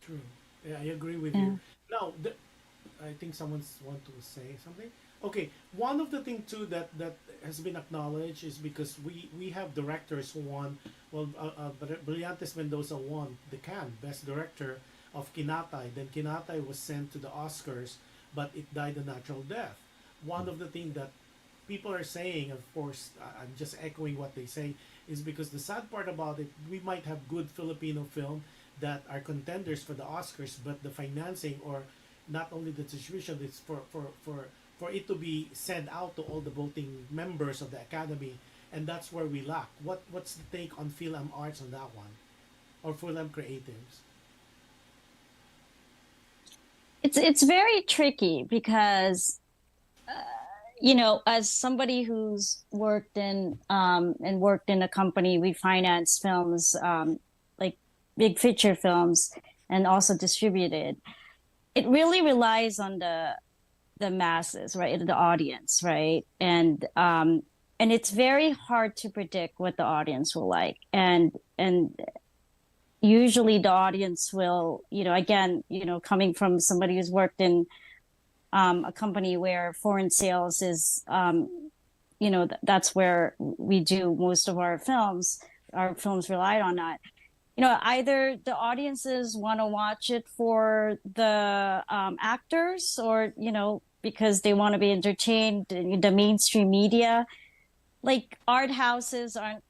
True. Yeah, I agree with you. Now, I think someone's want to say something. Okay, one of the things too that has been acknowledged is because we have directors who won. Well, Brillantes Mendoza won the Cannes Best Director of Kinatay. Then Kinatay was sent to the Oscars, but it died a natural death. One of the things that people are saying, of course, I'm just echoing what they say, is because the sad part about it, we might have good Filipino film, that are contenders for the Oscars, but the financing, or not only the distribution, it's for it to be sent out to all the voting members of the Academy, and that's where we lack. What's the take on Fil-Am Arts on that one, or Fil-Am Creatives? It's very tricky because as somebody who's worked in a company, we finance films, like big feature films, and also distributed. It really relies on the masses, right? The audience, right? And it's very hard to predict what the audience will like. And usually the audience will, again, coming from somebody who's worked in a company where foreign sales is, that's where we do most of our films. Our films relied on that. Either the audiences want to watch it for the actors, or, because they want to be entertained. The mainstream media, like art houses, aren't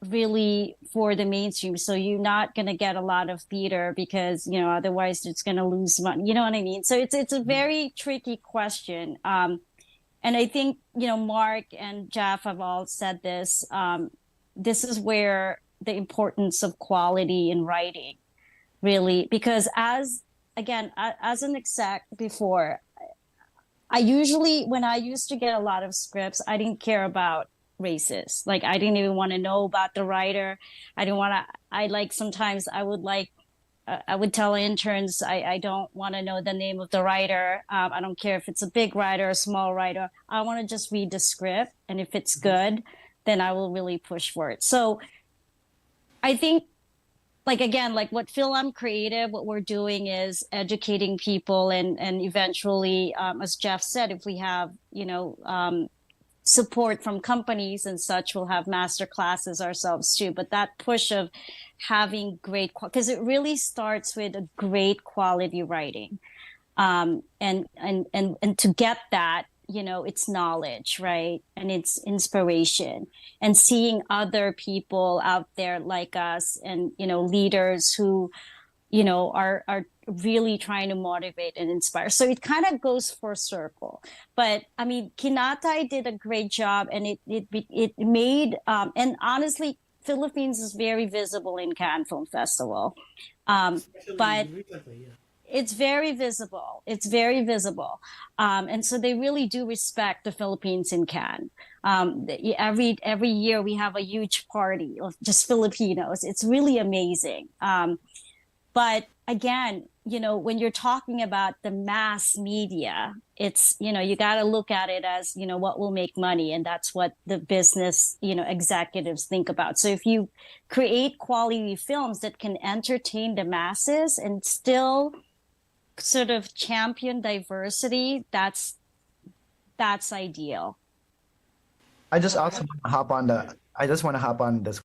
really for the mainstream, so you're not going to get a lot of theater because otherwise it's going to lose money. You know what I mean? So it's a very tricky question, and I think Mark and Jeff have all said this. This is where the importance of quality in writing, really, because as an exec before, when I used to get a lot of scripts, I didn't care about races. Like, I didn't even want to know about the writer. Sometimes I would tell interns, I don't want to know the name of the writer. I don't care if it's a big writer or a small writer. I want to just read the script, and if it's good, then I will really push for it. So I think, like what Fil-Am Creative, what we're doing is educating people, and eventually, as Jeff said, if we have support from companies and such, we'll have master classes ourselves too. But that push of having because it really starts with a great quality writing, and to get that, it's knowledge, right? And it's inspiration, and seeing other people out there like us, and leaders who are really trying to motivate and inspire. So it kind of goes full circle. But I mean, Kinatai did a great job, and it made and honestly, Philippines is very visible in Cannes Film Festival, but Recently, yeah. it's very visible. It's very visible, and so they really do respect the Philippines in Cannes. Every year we have a huge party of just Filipinos. It's really amazing. But again, when you're talking about the mass media, it's, you got to look at it as, what will make money. And that's what the business, executives think about. So if you create quality films that can entertain the masses and still sort of champion diversity, that's ideal. I just also want to hop on this.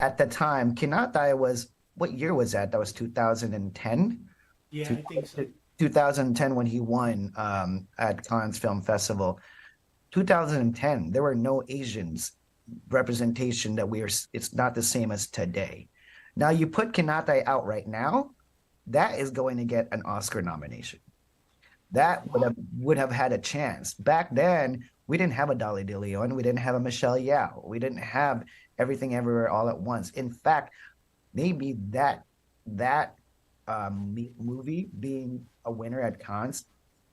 At the time, Kinatai what year was that? That was 2010? Yeah, I think so. 2010 when he won at Cannes Film Festival. 2010, there were no Asians representation it's not the same as today. Now you put Kinatai out right now, that is going to get an Oscar nomination. That would have had a chance. Back then, we didn't have a Dolly De Leon, we didn't have a Michelle Yao, we didn't have Everything Everywhere All at Once. In fact, maybe that movie being a winner at Cannes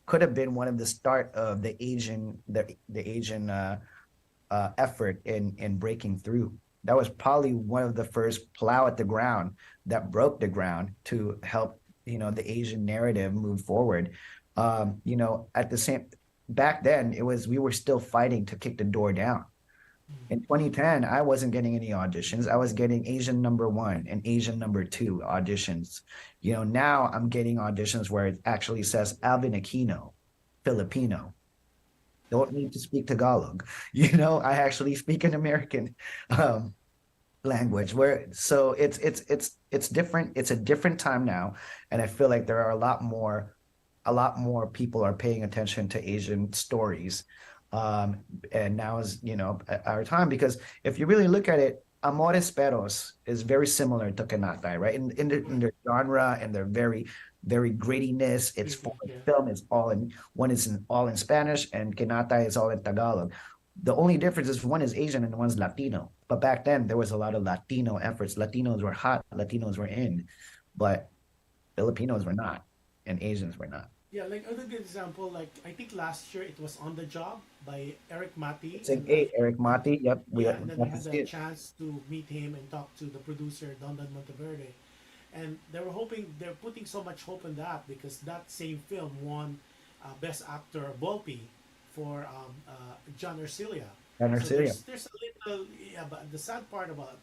could have been one of the start of the Asian effort in breaking through. That was probably one of the first plow at the ground that broke the ground to help the Asian narrative move forward. At the same back then, we were still fighting to kick the door down. In 2010, I wasn't getting any auditions. I was getting Asian #1 and Asian #2 auditions. Now I'm getting auditions where it actually says Alvin Aquino, Filipino. Don't need to speak Tagalog. I actually speak an American language. So it's different. It's a different time now, and I feel like there are a lot more people are paying attention to Asian stories. And now is our time, because if you really look at it, Amores Perros is very similar to Kanatay, right? In their genre and their very grittiness. It's foreign film. It's all in one is all in Spanish, and Kanatay is all in Tagalog. The only difference is one is Asian and one's Latino. But back then there was a lot of Latino efforts. Latinos were hot. Latinos were in, but Filipinos were not, and Asians were not. Yeah, like other good example, like I think last year it was On the Job by Eric Mati. It's like, hey, Eric Mati. Yep, Yeah, and then I got to had see the it. chance to meet him and talk to the producer Dondan Monteverde, and they're putting so much hope in that because that same film won Best Actor Volpi for John Ercilia. And So Arcelia. there's a little, yeah, but the sad part about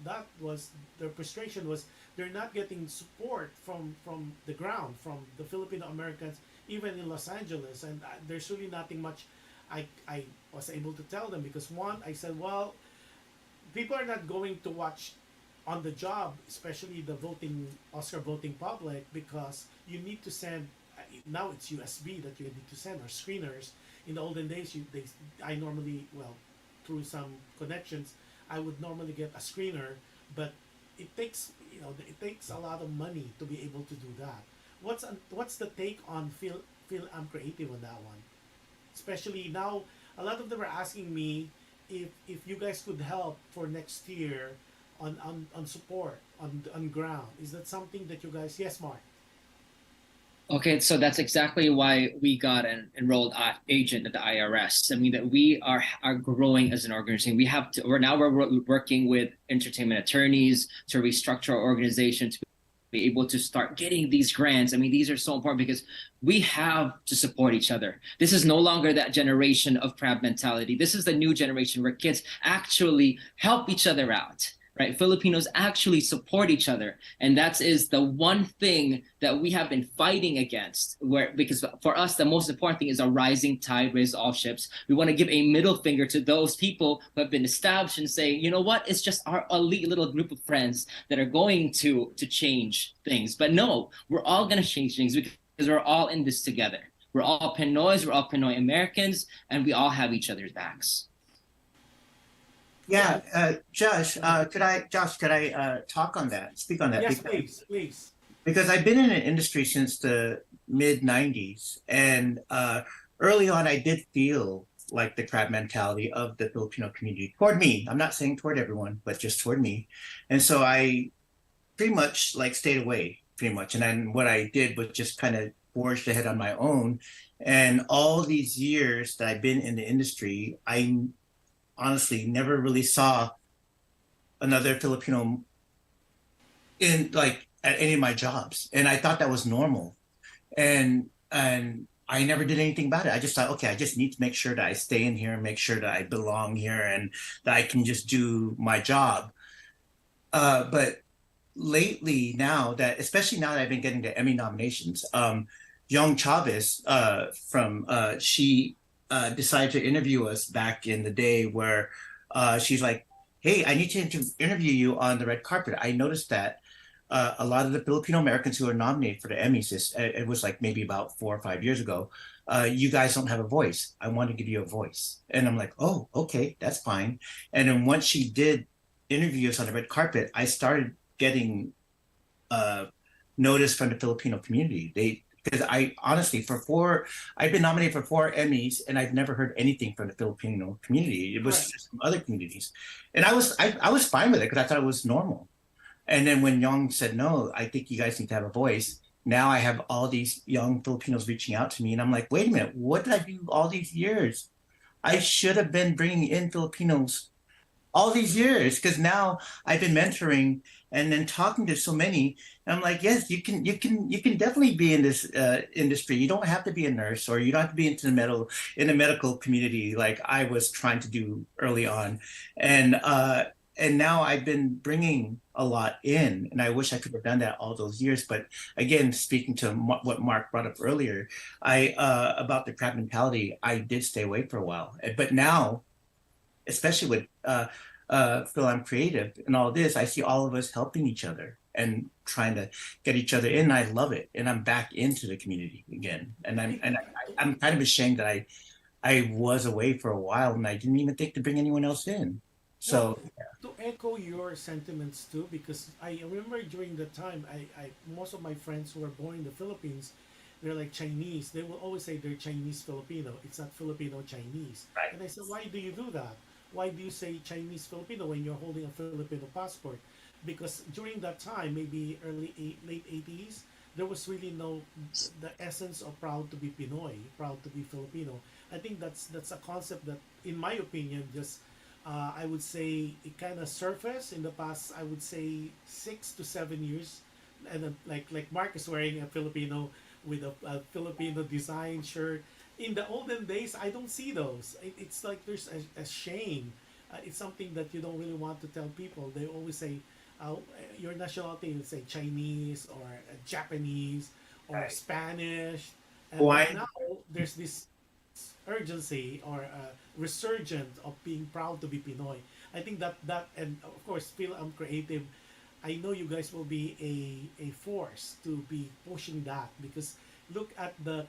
that was their frustration was they're not getting support from the ground, from the Filipino-Americans, even in Los Angeles, and there's really nothing much I was able to tell them because one, I said, well, people are not going to watch On the Job, especially the voting Oscar voting public, because you need to send. Now it's USB that you need to send or screeners. In the olden days, I normally, well, through some connections, I would normally get a screener, but it takes it takes a lot of money to be able to do that. What's the take on Fil-Am Creative on that one? Especially now, a lot of them are asking me if you guys could help for next year on support on ground. Is that something that you guys? Yes, Mark. Okay, so that's exactly why we got an enrolled agent at the IRS. I mean that we are growing as an organization. We have to. We're working with entertainment attorneys to restructure our organization to be able to start getting these grants. I mean, these are so important because we have to support each other. This is no longer that generation of crab mentality. This is the new generation where kids actually help each other out. Right? Filipinos actually support each other. And that is the one thing that we have been fighting against, because for us, the most important thing is a rising tide raises all ships. We want to give a middle finger to those people who have been established and say, you know what, it's just our elite little group of friends that are going to change things. But no, we're all going to change things because we're all in this together. We're all Pinoys, we're all Pinoy Americans, and we all have each other's backs. Yeah, Josh, could I talk on that, speak on that? Yes, please. Because I've been in an industry since the mid 90s, and early on I did feel like the crab mentality of the Filipino community toward me. I'm not saying toward everyone, but just toward me. And so I pretty much like stayed away pretty much. And then what I did was just kind of forged ahead on my own. And all these years that I've been in the industry, I honestly never really saw another Filipino in like at any of my jobs, and I thought that was normal, and I never did anything about it. I just thought, okay, I just need to make sure that I stay in here and make sure that I belong here and that I can just do my job. But lately, now that, especially now that I've been getting the Emmy nominations, Young Chavez she decided to interview us back in the day where she's like, hey, I need to interview you on the red carpet. I noticed that a lot of the Filipino-Americans who are nominated for the Emmys, it was like maybe about 4 or 5 years ago, you guys don't have a voice. I want to give you a voice. And I'm like, oh, okay, that's fine. And then once she did interview us on the red carpet, I started getting notice from the Filipino community. Because I honestly, I've been nominated for 4 Emmys, and I've never heard anything from the Filipino community. It was just from other communities, and I was fine with it because I thought it was normal. And then when Young said, no, I think you guys need to have a voice. Now I have all these young Filipinos reaching out to me, and I'm like, wait a minute, what did I do all these years? I should have been bringing in Filipinos all these years, because now I've been mentoring and then talking to so many. And I'm like, yes, you can definitely be in this industry. You don't have to be a nurse, or you don't have to be in the medical community like I was trying to do early on. And now I've been bringing a lot in, and I wish I could have done that all those years. But again, speaking to what Mark brought up earlier, about the crab mentality, I did stay away for a while. But now, especially with Fil-Am Creative and all this, I see all of us helping each other and trying to get each other in. And I love it, and I'm back into the community again. And I'm kind of ashamed that I was away for a while, and I didn't even think to bring anyone else in. So To echo your sentiments too, because I remember during the time, most of my friends who were born in the Philippines, they're like Chinese. They will always say they're Chinese Filipino. It's not Filipino Chinese. right. And I said, why do you do that? Why do you say Chinese Filipino when you're holding a Filipino passport? Because during that time, maybe late 80s, there was really no the essence of proud to be Pinoy, proud to be Filipino. I think that's a concept that, in my opinion, just I would say it kind of surfaced in the past. I would say 6 to 7 years, and then, like Mark is wearing a Filipino with a Filipino design shirt. In the olden days, I don't see those. It's like there's a shame. It's something that you don't really want to tell people. They always say your nationality, you say Chinese or Japanese or Right. Spanish. And Why? now there's this urgency or resurgent of being proud to be Pinoy. I think that and of course Fil-Am Creative. I know you guys will be a force to be pushing that, because look at the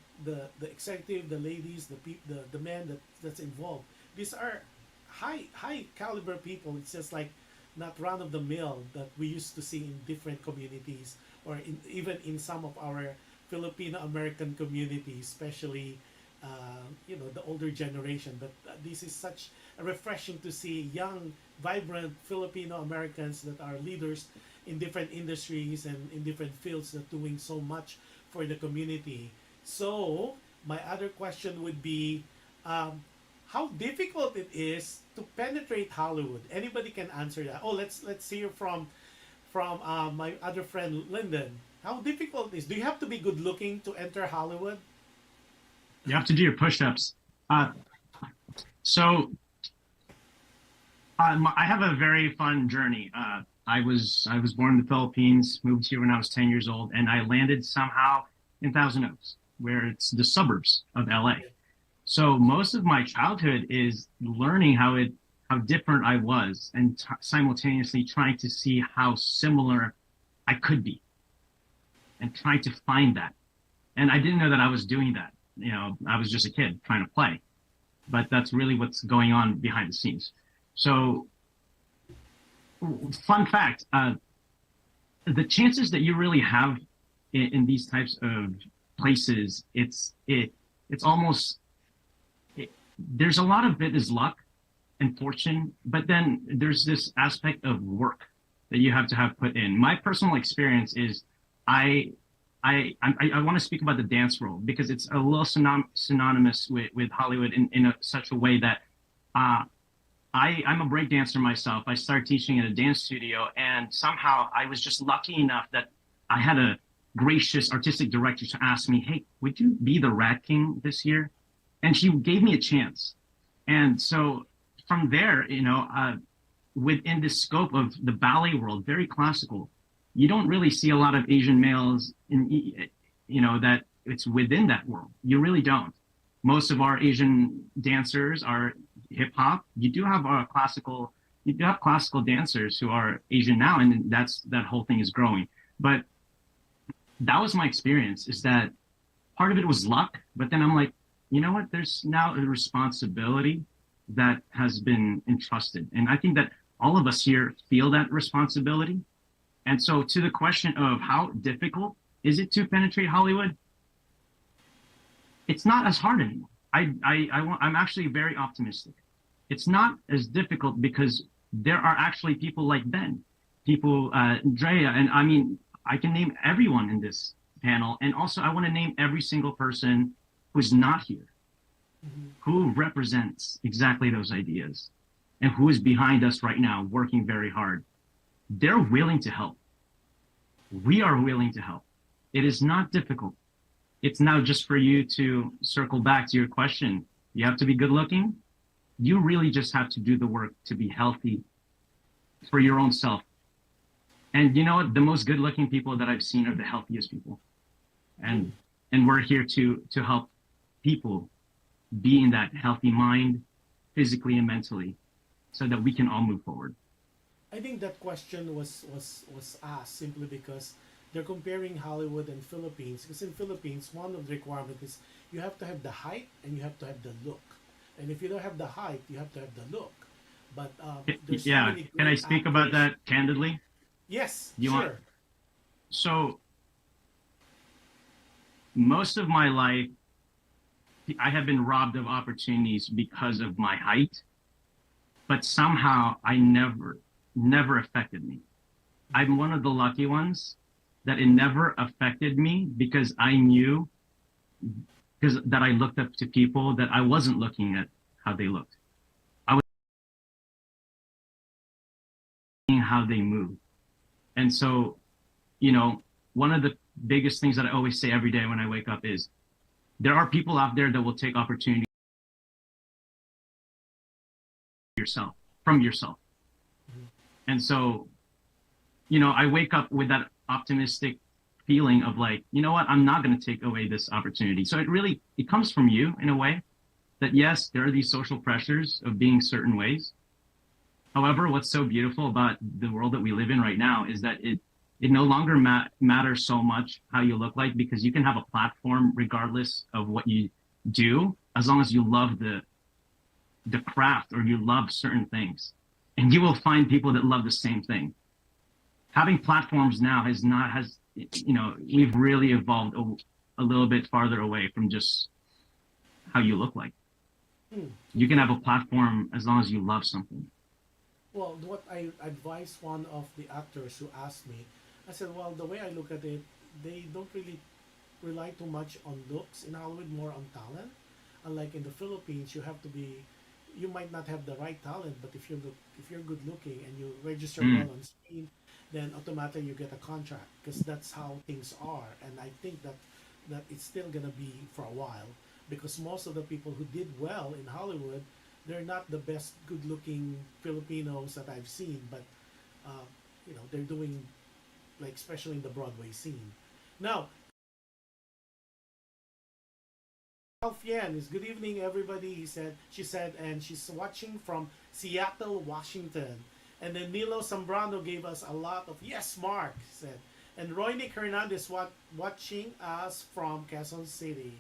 executive, the ladies, the men that's involved. These are high caliber people. It's just like not run of the mill that we used to see in different communities, or even in some of our Filipino-American communities, especially the older generation. But this is such refreshing to see young, vibrant Filipino-Americans that are leaders in different industries and in different fields that doing so much for the community. So my other question would be, how difficult it is to penetrate Hollywood. Anybody can answer that. Oh, let's hear from my other friend Lyndon. How difficult is? Do you have to be good looking to enter Hollywood? You have to do your push-ups. So I have a very fun journey. I was born in the Philippines, moved here when I was 10 years old, and I landed somehow in Thousand Oaks, where it's the suburbs of LA. So most of my childhood is learning how different I was, and simultaneously trying to see how similar I could be, and trying to find that. And I didn't know that I was doing that. I was just a kid trying to play, but that's really what's going on behind the scenes. So, fun fact, the chances that you really have in these types of places, it's almost, there's a lot of it is luck and fortune, but then there's this aspect of work that you have to have put in. My personal experience is I want to speak about the dance world, because it's a little synonymous with Hollywood in such a way that I'm a break dancer myself. I started teaching at a dance studio, and somehow I was just lucky enough that I had a gracious artistic director to ask me, hey, would you be the Rat King this year? And she gave me a chance. And so from there, within the scope of the ballet world, very classical, you don't really see a lot of Asian males that it's within that world. You really don't. Most of our Asian dancers are hip hop. You do have classical dancers who are Asian now, and that whole thing is growing. But that was my experience, is that part of it was luck, but then I'm like, you know what? There's now a responsibility that has been entrusted. And I think that all of us here feel that responsibility. And so to the question of how difficult is it to penetrate Hollywood, it's not as hard anymore. I'm actually very optimistic. It's not as difficult because there are actually people like Ben, people, Drea, and I mean, I can name everyone in this panel. And also I want to name every single person who's not here, who represents exactly those ideas, and who is behind us right now working very hard. They're willing to help. We are willing to help. It is not difficult. It's now just for you to circle back to your question. You have to be good looking. You really just have to do the work to be healthy for your own self. And you know what? The most good looking people that I've seen are the healthiest people. And we're here to help people be in that healthy mind, physically and mentally, so that we can all move forward. I think that question was asked simply because they're comparing Hollywood and Philippines. Because in Philippines, one of the requirements is you have to have the height and you have to have the look. And if you don't have the height, you have to have the look. But there's so Yeah, many can I great speak about actors. that candidly? Yes, You want- sure. So most of my life, I have been robbed of opportunities because of my height, but somehow I never affected me. I'm one of the lucky ones that it never affected me because I knew that I looked up to people that I wasn't looking at how they looked. I was seeing how they moved. And so, you know, one of the biggest things that I always say every day when I wake up is there are people out there that will take opportunity from yourself. And so, you know, I wake up with that optimistic feeling of like, you know what, I'm not going to take away this opportunity. So it comes from you in a way that yes, there are these social pressures of being certain ways. However, what's so beautiful about the world that we live in right now is that it no longer matters so much how you look like, because you can have a platform regardless of what you do, as long as you love the craft or you love certain things, and you will find people that love the same thing. Having platforms now you know, we've really evolved a little bit farther away from just how you look like. You can have a platform as long as you love something. Well, what I advised one of the actors who asked me, I said, well, the way I look at it, they don't really rely too much on looks in Hollywood, more on talent. Unlike in the Philippines, you might not have the right talent, but if you're good looking and you register well on screen, then automatically you get a contract, because that's how things are. And I think that it's still gonna be for a while, because most of the people who did well in Hollywood, they're not the best good-looking Filipinos that I've seen, but you know, they're doing, like, especially in the Broadway scene. Now, Alfian is good evening, everybody. She said, and she's watching from Seattle, Washington. And then Nilo Zambrano gave us a lot of yes, Mark said. And Roynick Hernandez watching us from Quezon City.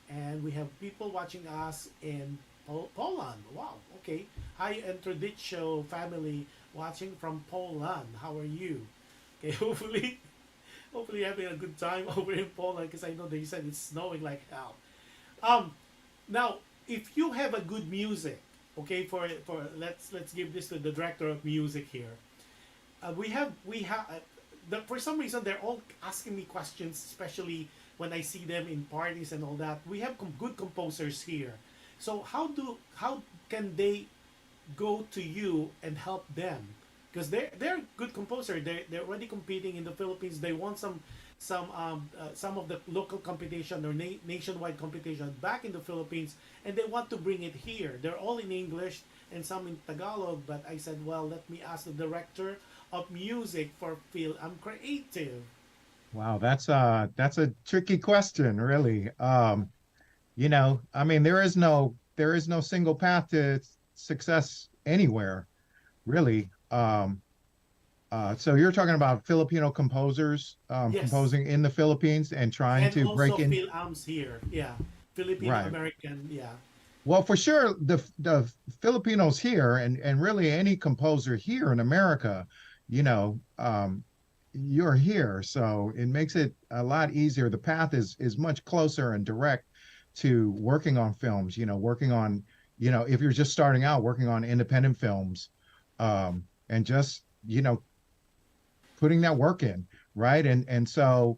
And we have people watching us in Poland. Wow, okay. Hi, Entraditio family watching from Poland. How are you? Okay, hopefully you're having a good time over in Poland, because I know they said it's snowing like hell. Now, if you have a good music, okay, for let's give this to the director of music here. For some reason they're all asking me questions, especially when I see them in parties and all that. We have good composers here, so how can they go to you and help them? Because they're good composer. They're already competing in the Philippines. They won some of the local competition or nationwide competition back in the Philippines, and they want to bring it here. They're all in English and some in Tagalog, but I said, well, let me ask the director of music for Fil-Am Creative. Wow, that's a tricky question, really. You know, I mean, there is no single path to success anywhere, really. So you're talking about Filipino composers Yes. composing in the Philippines and trying And to break also in. Fil-Am's here, yeah. Filipino-American, yeah. Well, for sure, the Filipinos here and really any composer here in America, you know, you're here, so it makes it a lot easier. The path is much closer and direct to working on films. You know, working on, you know, if you're just starting out, working on independent films, and just, you know, putting that work in, right? And so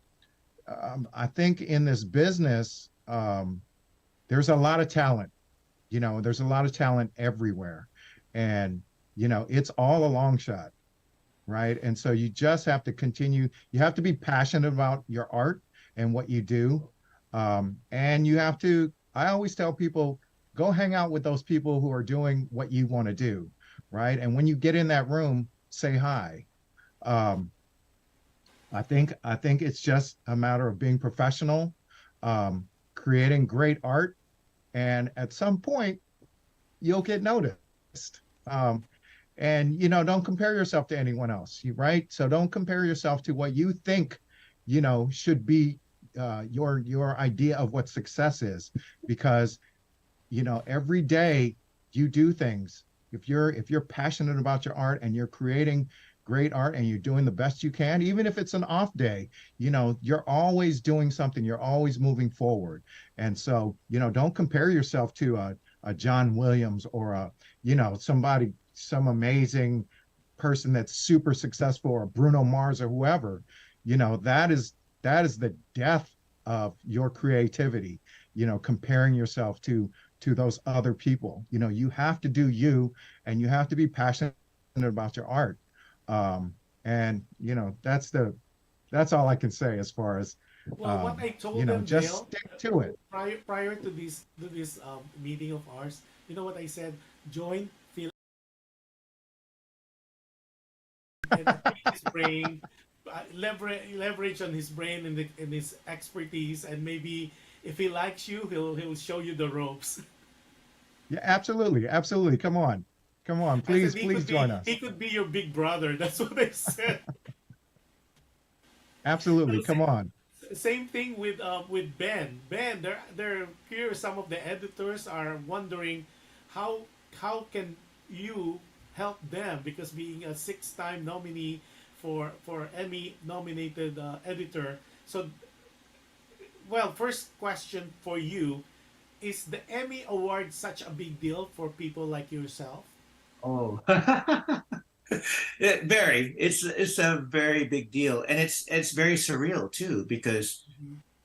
I think in this business, there's a lot of talent. You know, there's a lot of talent everywhere, and you know, it's all a long shot, right? And so you just have to continue. You have to be passionate about your art and what you do, and you have to. I always tell people, go hang out with those people who are doing what you want to do, right? And when you get in that room, say hi. I think it's just a matter of being professional, creating great art, and at some point you'll get noticed. And you know, don't compare yourself to anyone else, right? So don't compare yourself to what you think, you know, should be your idea of what success is, because you know, every day you do things if you're passionate about your art and you're creating great art and you're doing the best you can, even if it's an off day, you know, you're always doing something, you're always moving forward. And so, you know, don't compare yourself to a John Williams or a, you know, somebody, some amazing person that's super successful, or Bruno Mars or whoever. You know, that is the death of your creativity, you know, comparing yourself to those other people. You know, you have to do you, and you have to be passionate about your art. And you know, that's all I can say as far as Well, what I told you know, them, just Dale, stick to it. prior to this meeting of ours, you know what I said? Join Phil and pick his brain, leverage on his brain and his expertise, and maybe if he likes you, he'll show you the ropes. Yeah, absolutely, absolutely. Come on, I please, said please join us. he could be your big brother. That's what I said. Absolutely, come on. Same thing with Ben. Ben, they're here. Some of the editors are wondering how can you help them, because being a 6-time nominee for Emmy nominated editor. So, well, first question for you: is the Emmy Award such a big deal for people like yourself? Oh, it's a very big deal, and it's very surreal too, because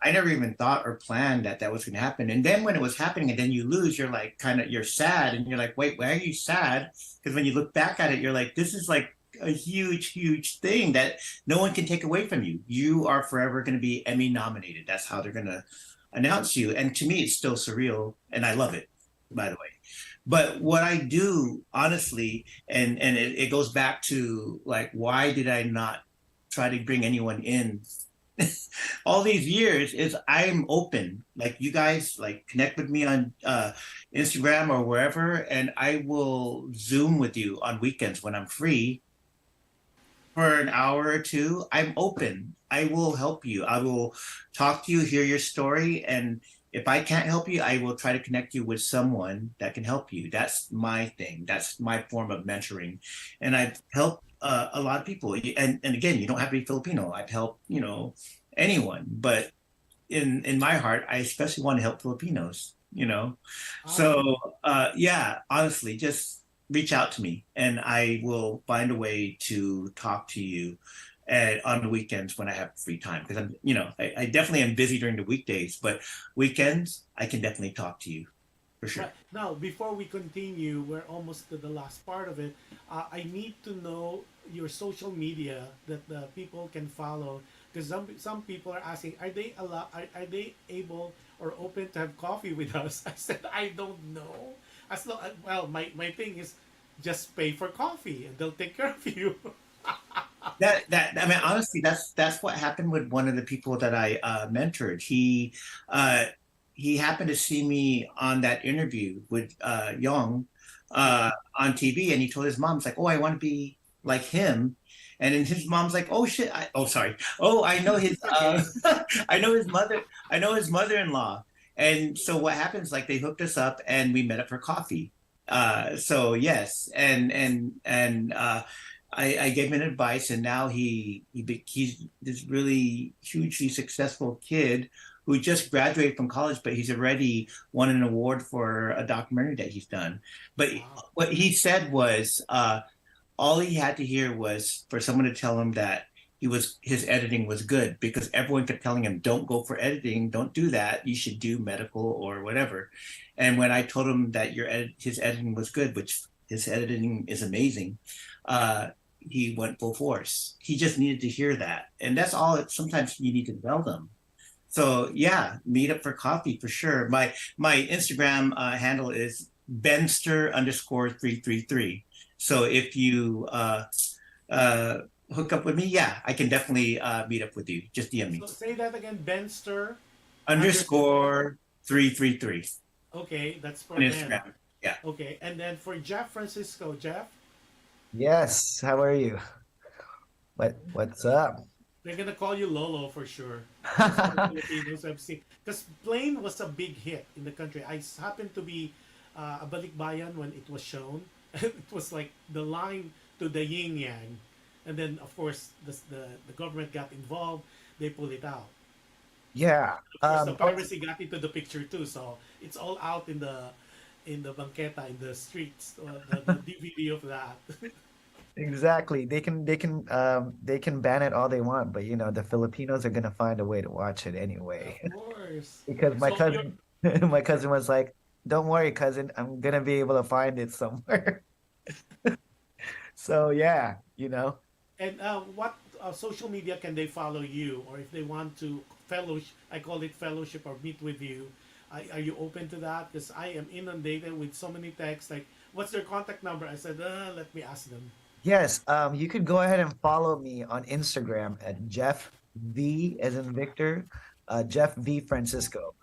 I never even thought or planned that was going to happen. And then when it was happening, and then you lose, you're like you're sad, and you're like, wait, why are you sad? Because when you look back at it, you're like, this is like a huge thing that no one can take away from you. You are forever going to be Emmy nominated. That's how they're going to announce you. And to me, it's still surreal, and I love it, by the way. But what I do, honestly, and it goes back to like, why did I not try to bring anyone in all these years, is I'm open. Like, you guys, like, connect with me on Instagram or wherever, and I will Zoom with you on weekends when I'm free for an hour or two. I'm open. I will help you. I will talk to you, hear your story, and if I can't help you, I will try to connect you with someone that can help you. That's my thing. That's my form of mentoring. And I've helped a lot of people. And again, you don't have to be Filipino. I've helped, you know, anyone. But in my heart, I especially want to help Filipinos, you know. So, yeah, honestly, just reach out to me, and I will find a way to talk to you on the weekends when I have free time, because I'm, you know, I definitely am busy during the weekdays, but weekends I can definitely talk to you for sure. Right. Now, before we continue, we're almost to the last part of it. I need to know your social media that the people can follow, because some people are asking, are they able or open to have coffee with us? I said, I don't know. As long, well, my thing is just pay for coffee and they'll take care of you. That I mean, honestly, that's what happened with one of the people that I mentored. He happened to see me on that interview with Young on TV, and he told his mom, "It's like, oh, I want to be like him." And then his mom's like, "Oh shit! I know his I know his mother. I know his mother-in-law." And so what happens? Like, they hooked us up, and we met up for coffee. So yes, and I gave him advice, and now he's this really hugely successful kid who just graduated from college, but he's already won an award for a documentary that he's done. But what he said was, all he had to hear was for someone to tell him that his editing was good, because everyone kept telling him, don't go for editing, don't do that, you should do medical or whatever. And when I told him that his editing was good, which his editing is amazing, he went full force. He just needed to hear that. And that's all sometimes you need to tell them. So yeah, meet up for coffee for sure. My Instagram handle is Benster_333. So if you hook up with me, yeah, I can definitely meet up with you. Just DM me. So say that again, Benster _333. Okay, that's for On Instagram. Yeah. Okay, and then for Jeff Francisco, Jeff? Yes, how are you? What's up? They're gonna call you Lolo for sure. Filipinos I've seen, because Plane was a big hit in the country. I happened to be a Balikbayan when it was shown, it was like the line to the yin yang, and then of course the government got involved. They pulled it out. Yeah. Of course, the piracy got into the picture too, so it's all out in the banqueta, in the streets, the DVD of that. Exactly. They can ban it all they want, but you know, the Filipinos are gonna find a way to watch it anyway. Of course. Because my So you're cousin my cousin was like, "Don't worry, cousin, I'm gonna be able to find it somewhere." So yeah, you know. and what social media can they follow you, or if they want to fellowship? I call it fellowship or meet with you. Are you open to that? Because I am inundated with so many texts. Like, what's their contact number? I said, let me ask them. Yes, you could go ahead and follow me on Instagram at Jeff V as in Victor, Jeff V Francisco.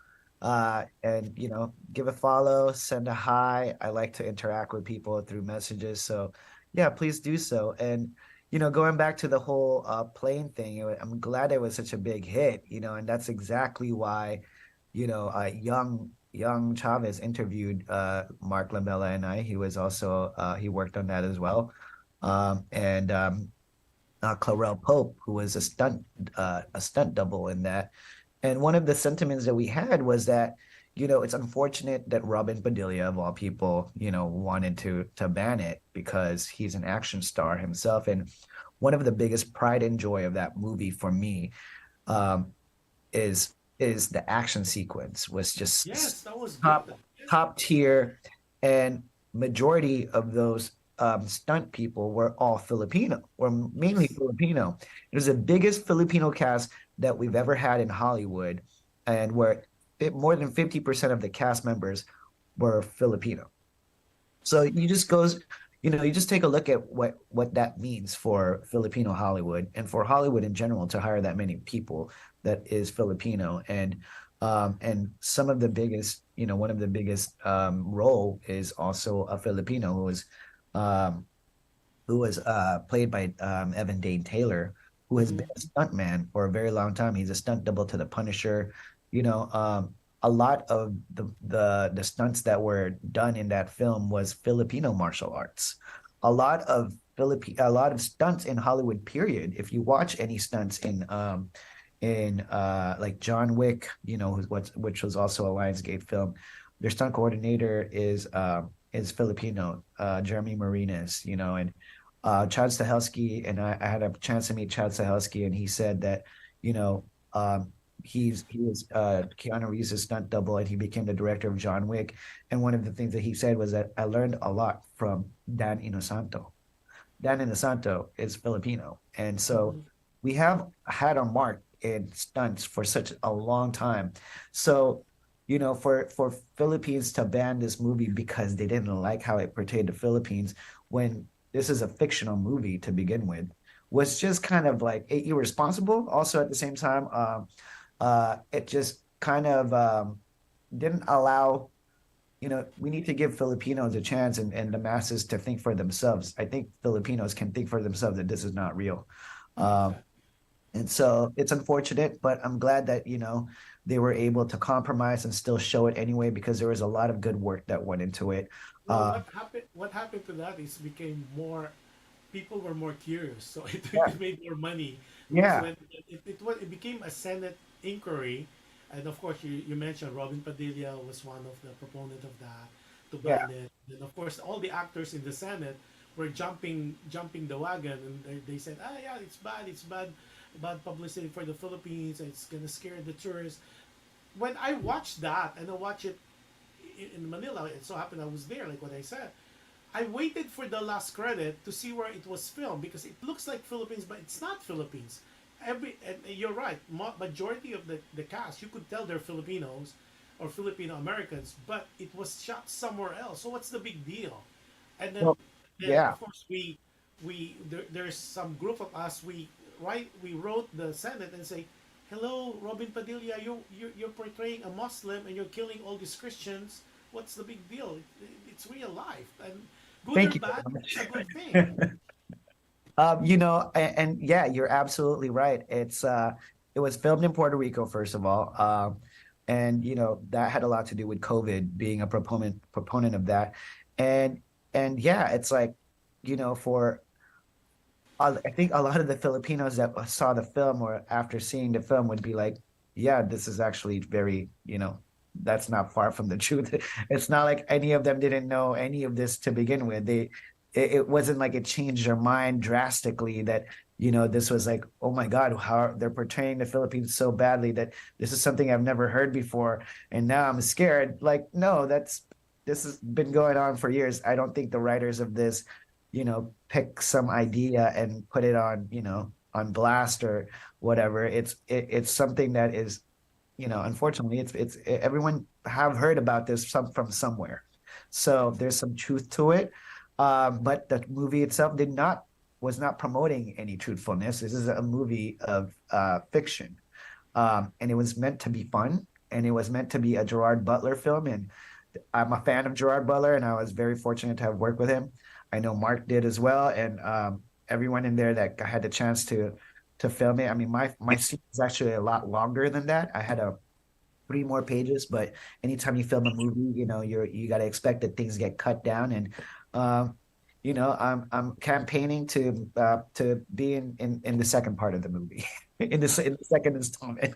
And you know, give a follow, send a hi. I like to interact with people through messages, so yeah, please do so. And you know, going back to the whole plane thing, I'm glad it was such a big hit. You know, and that's exactly why, you know, young Chavez interviewed Mark Lamella and I. He was also he worked on that as well. And Clarel Pope, who was a stunt double in that. And one of the sentiments that we had was that, you know, it's unfortunate that Robin Padilla, of all people, you know, wanted to ban it because he's an action star himself. And one of the biggest pride and joy of that movie for me is the action sequence was just Yes, that was top good. top tier, and majority of those stunt people were all Filipino, were mainly Filipino. It was the biggest Filipino cast that we've ever had in Hollywood, and where more than 50% of the cast members were Filipino. So you just goes, you know, you just take a look at what that means for Filipino Hollywood and for Hollywood in general to hire that many people that is Filipino. And some of the biggest, you know, one of the biggest role is also a Filipino who was played by Evan Dane Taylor, who has been a stuntman for a very long time. He's a stunt double to the Punisher. You know, a lot of the stunts that were done in that film was Filipino martial arts. A lot of stunts in Hollywood, period. If you watch any stunts in like John Wick, you know, which was also a Lionsgate film, their stunt coordinator is Filipino, Jeremy Marinas, you know, and Chad Stahelski, and I had a chance to meet Chad Stahelski, and he said that, you know, he was Keanu Reeves' stunt double, and he became the director of John Wick. And one of the things that he said was that I learned a lot from Dan Inosanto. Dan Inosanto is Filipino, and so we have had our mark in stunts for such a long time. So, you know, for Philippines to ban this movie because they didn't like how it portrayed the Philippines, when this is a fictional movie to begin with, was just kind of like irresponsible. Also, at the same time, it just kind of didn't allow, you know, we need to give Filipinos a chance and the masses to think for themselves. I think Filipinos can think for themselves that this is not real. And so it's unfortunate, but I'm glad that, you know, they were able to compromise and still show it anyway, because there was a lot of good work that went into it. Well, what happened to that is became more, people were more curious, so it made more money. Yeah. When it became a Senate inquiry, and of course you mentioned Robin Padilla was one of the proponent of that to ban it. And of course all the actors in the Senate were jumping the wagon, and they said, yeah, it's bad publicity for the Philippines. It's gonna scare the tourists. When I watched that, and I watched it in Manila, it so happened I was there, like what I said. I waited for the last credit to see where it was filmed, because it looks like Philippines, but it's not Philippines. And you're right, majority of the cast, you could tell they're Filipinos or Filipino-Americans, but it was shot somewhere else. So what's the big deal? And then, of course, there's some group of us, we wrote the Senate and say, hello, Robin Padilla, you're portraying a Muslim and you're killing all these Christians. What's the big deal? It's real life, and good Thank or you bad, very much. it's a good thing. You know, and yeah, you're absolutely right. It was filmed in Puerto Rico, first of all. And you know, that had a lot to do with COVID, being a proponent of that. And and yeah, it's like, for I think a lot of the Filipinos that saw the film or after seeing the film would be like, yeah, this is actually very, that's not far from the truth. It's not like any of them didn't know any of this to begin with. It wasn't like it changed their mind drastically that, this was like, oh my God, how they're portraying the Philippines so badly that this is something I've never heard before. And now I'm scared. Like, no, this has been going on for years. I don't think the writers of this pick some idea and put it on, on blast or whatever. It's something that is, unfortunately, it's everyone have heard about this from somewhere. So there's some truth to it. But the movie itself was not promoting any truthfulness. This is a movie of fiction. And it was meant to be fun, and it was meant to be a Gerard Butler film. And I'm a fan of Gerard Butler, and I was very fortunate to have worked with him. I know Mark did as well, and everyone in there that had the chance to film it. I mean, my scene is actually a lot longer than that. I had 3 more pages, but anytime you film a movie, you got to expect that things get cut down. And I'm campaigning to be in the second part of the movie, in the second installment.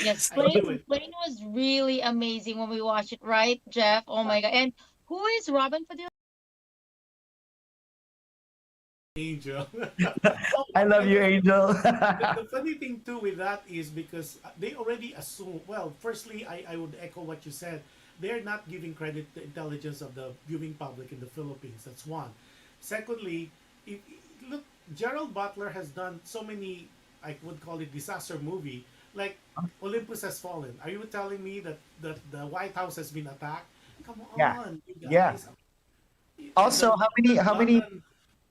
Yes, Blaine was really amazing when we watched it, right, Jeff? Oh my God. And who is Robin Padilla? Angel. I love you, Angel. The funny thing too with that is because they already assume. Well, firstly, I would echo what you said. They're not giving credit to intelligence of the viewing public in the Philippines. That's one. Secondly, look, Gerald Butler has done so many, I would call it disaster movie, like Olympus Has Fallen. Are you telling me that the White House has been attacked? Come on, you guys. Yeah. Also, how many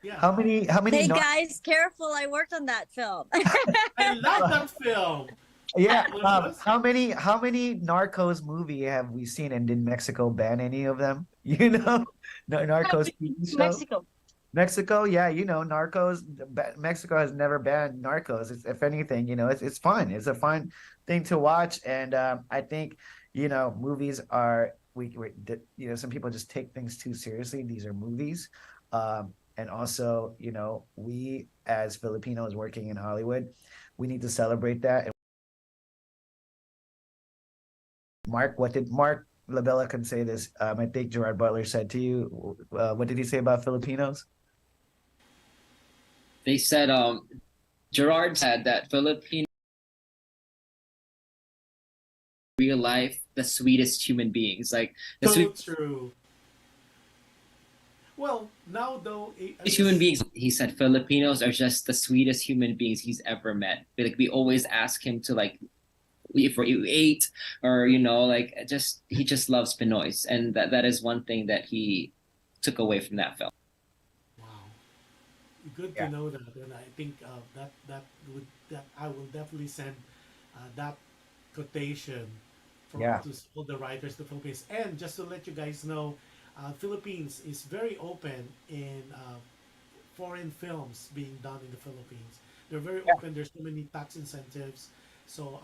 Hey guys, careful! I worked on that film. I love that film. Yeah. How many Narcos movie have we seen, and did Mexico ban any of them? Narcos TV show? Mexico, yeah, Narcos. Mexico has never banned Narcos. If anything, it's fun. It's a fun thing to watch, and I think movies are some people just take things too seriously. These are movies. And also, we as Filipinos working in Hollywood, we need to celebrate that. And Mark Labella can say this. I think Gerard Butler said to you, what did he say about Filipinos? They said, Gerard said that Filipino real life, the sweetest human beings. Like True. Well, now though, human beings. He said Filipinos are just the sweetest human beings he's ever met. Like we always ask him to if you ate, or he just loves Pinoys, and that is one thing that he took away from that film. Wow, good to know that, and I think that I will definitely send that quotation to all the writers of the Philippines. And just to let you guys know, Philippines is very open in foreign films being done in the Philippines. They're very open. There's so many tax incentives. So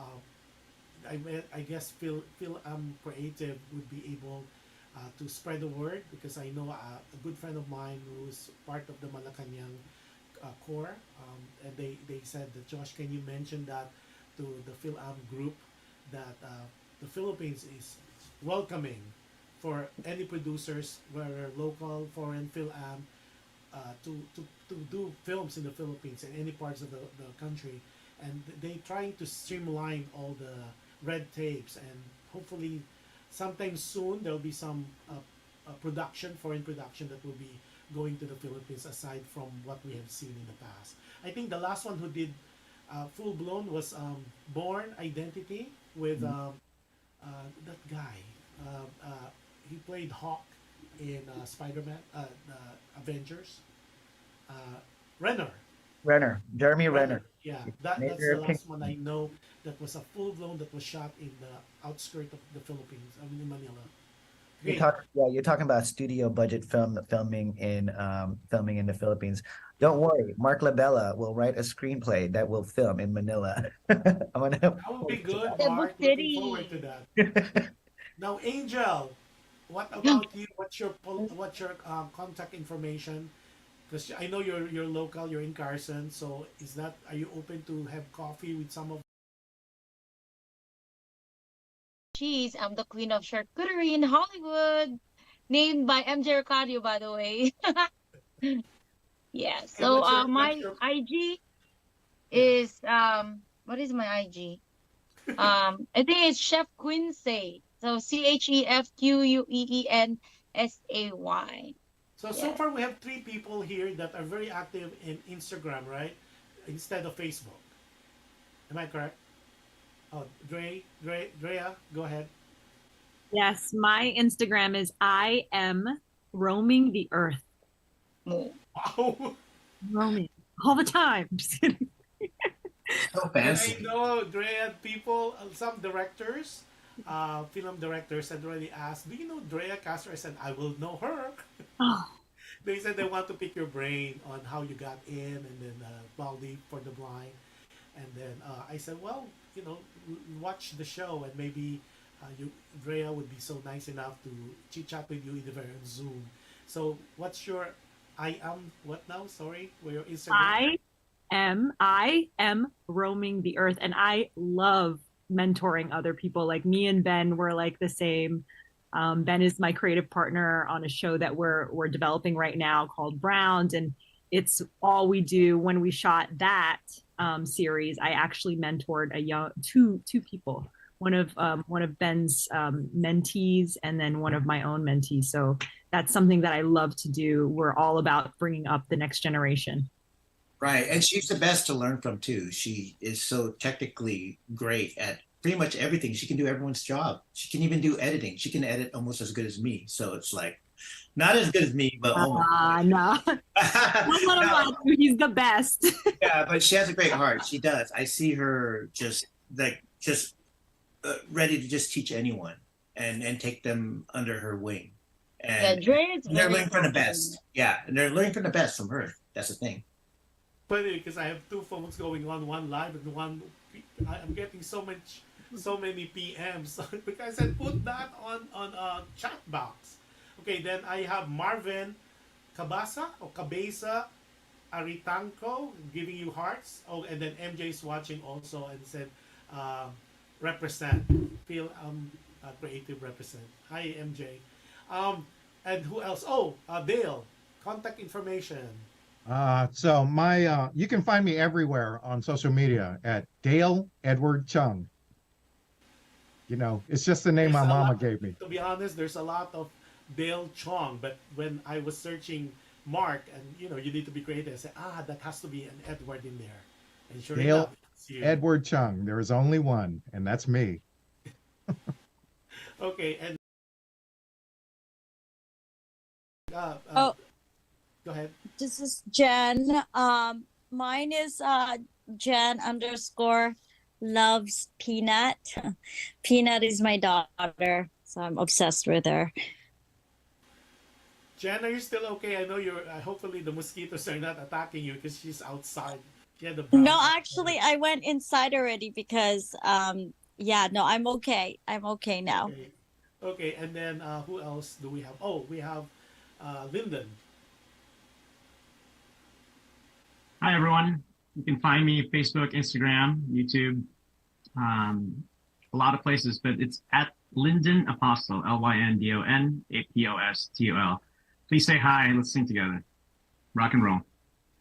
I guess Fil-Am Creative would be able to spread the word, because I know a good friend of mine who's part of the Malacanang core, and they said that, Josh, can you mention that to the Fil-Am group, that the Philippines is welcoming for any producers, whether local, foreign, Fil-Am, to do films in the Philippines and any parts of the country. And they trying to streamline all the red tapes, and hopefully sometime soon there'll be some foreign production that will be going to the Philippines, aside from what we have seen in the past. I think the last one who did full-blown was Born Identity with that guy. He played Hawk in Spider-Man, the Avengers. Jeremy Renner. Yeah, that's the last one I know that was a full-blown, that was shot in the outskirts of the Philippines. I mean, in Manila. You're talking about studio budget filming in the Philippines. Don't worry, Mark Labella will write a screenplay that will film in Manila. That would be good, Mark. Looking forward to that. Now, Angel, what about you? What's your contact information? Because I know you're local, you're in Carson. So are you open to have coffee with some of? Cheese. I'm the queen of charcuterie in Hollywood, named by MJ Ricardo, by the way. Yeah. And So what's my your IG yeah? is what is my IG? I think it's Chef Quincy. So ChefQueensay. So Yeah. far we have three people here that are very active in Instagram, right? Instead of Facebook. Am I correct? Oh, Drea, go ahead. Yes, my Instagram is I am roaming the earth. Mm. Wow. Roaming all the time. Just kidding. So And fancy. I know Drea people, some directors, film directors had already asked, do you know Drea Castro? I said, I will know her. Oh, They said they want to pick your brain on how you got in, and then Baldi for the blind. And then I said, well, watch the show, and maybe Drea would be so nice enough to chit chat with you either on Zoom. So, what's your I am what now? Sorry, where your Instagram? I am roaming the earth, and I love mentoring other people. Like me and Ben were like the same. Ben is my creative partner on a show that we're developing right now called Browns, and it's all we do. When we shot that series, I actually mentored two people. One of Ben's mentees, and then one of my own mentees. So that's something that I love to do. We're all about bringing up the next generation. Right. And she's the best to learn from too. She is so technically great at pretty much everything. She can do everyone's job. She can even do editing. She can edit almost as good as me. So it's like not as good as me, but almost. No. Don't let him No. lie to you. He's the best. Yeah, but she has a great heart. She does. I see her just ready to just teach anyone and take them under her wing. Yeah, And Dre is they're very learning from the confident. best. Yeah, and they're learning from the best from her. That's the thing. Funny because I have two phones going on, one live and one. I'm getting so many PMs because I put that on a chat box. Okay, then I have Marvin Cabeza Aritanco giving you hearts. Oh, and then MJ is watching also and said, represent. Creative represent. Hi, MJ. And who else? Oh, Dale. Contact information. So you can find me everywhere on social media at Dale Edward Chung. It's just the name my mama gave me. To be honest, there's a lot of Dale Chong, but when I was searching Mark, and you need to be creative, I said, that has to be an Edward in there. And sure Dale enough, it's you. Edward Chung. There is only one, and that's me. Okay, and Oh, go ahead. this is Jen. Mine is Jen _ loves Peanut. Peanut is my daughter, so I'm obsessed with her. Jen, are you still okay? I know you're. Hopefully, the mosquitoes are not attacking you because she's outside. She had the brown No, outside. actually, I went inside already because yeah, no, I'm okay. I'm okay now. Okay. Okay, and then who else do we have? Oh, we have Lyndon. Hi, everyone. You can find me Facebook, Instagram, YouTube, a lot of places, but it's at Lyndon Apostle, LYNDON APOSTOL. Please say hi and let's sing together. Rock and roll.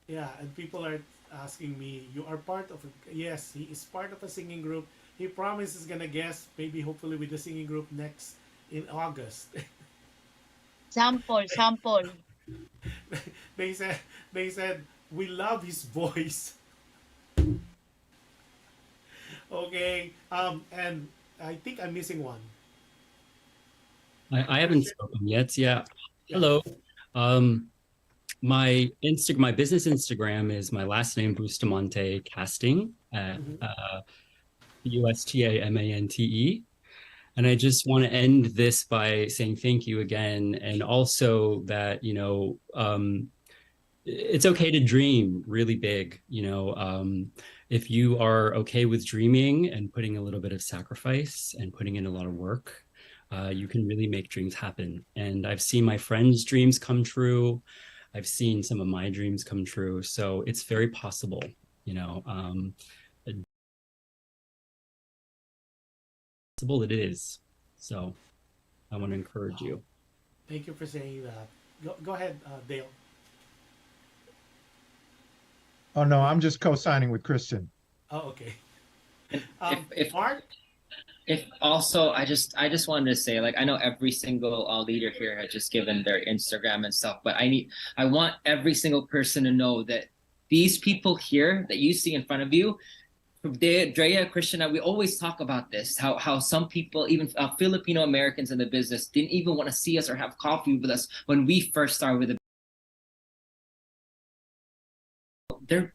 Yeah, and people are asking me, you are part of yes, he is part of a singing group. He promises gonna guest, maybe hopefully with the singing group next in August. Sample. they said we love his voice. Okay, and I think I'm missing one. I haven't spoken yet. Yeah. Hello. My business Instagram is my last name, Bustamante Casting at USTAMANTE. And I just want to end this by saying thank you again. And also that, it's okay to dream really big. If you are okay with dreaming and putting a little bit of sacrifice and putting in a lot of work, you can really make dreams happen. And I've seen my friends' dreams come true. I've seen some of my dreams come true. So it's very possible, you know, possible it is. So I want to encourage you. Thank you for saying that. Go ahead, Dale. Oh no, I'm just co-signing with Christian. Oh, okay. If Mark? if also I just wanted to say, like, I know every single leader here has just given their Instagram and stuff, but I want every single person to know that these people here that you see in front of you, Drea, Christian, we always talk about this, how some people, even Filipino-Americans in the business, didn't even want to see us or have coffee with us when we first started with the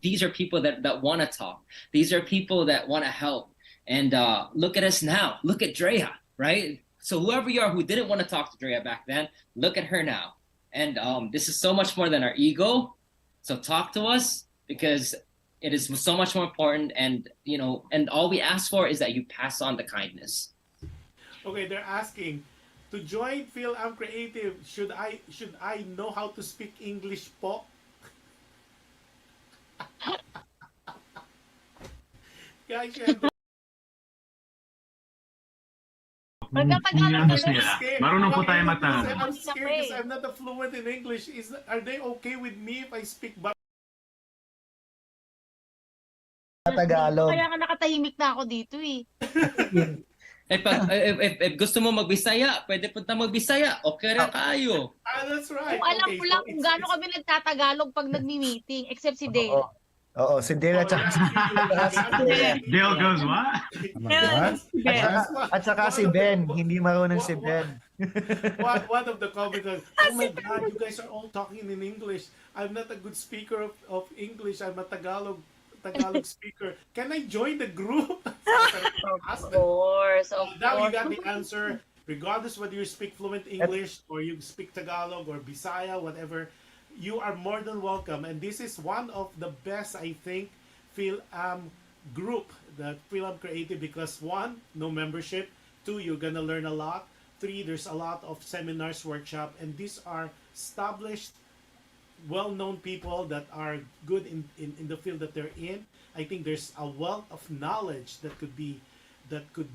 these are people that want to talk. These are people that want to help. And look at us now. Look at Drea, right? So whoever you are who didn't want to talk to Drea back then, look at her now. And this is so much more than our ego. So talk to us, because it is so much more important. And, you know, and all we ask for is that you pass on the kindness. Okay, they're asking, to join Fil-Am Creative, should I know how to speak English po? Guys, Marunong po tayo I'm scared because I'm not fluent in English. Are they okay with me if I speak Tagalog. Kaya ka nakatahimik na ako dito eh. If gusto mo magbisaya, pwede punta magbisaya. Okay rin tayo. That's right. Kung alam ko lang kung gaano kami nagtatagalog pag nagmi-meeting, except si Dale. Oo, si Dale at saka Dale goes what? At saka si Ben, hindi marunong si Ben. One of the comments was, oh my God, you guys are all talking in English. I'm not a good speaker of English. I'm a Tagalog speaker. Can I join the group? Of course. Now you got the answer. Regardless whether you speak fluent English or you speak Tagalog or Bisaya, whatever, you are more than welcome. And this is one of the best, I think, Fil-Am group, the Fil-Am Creative, because one, no membership. Two, you're gonna learn a lot. Three, there's a lot of seminars, workshop, and these are established, well-known people that are good in the field that they're in. I think there's a wealth of knowledge that could be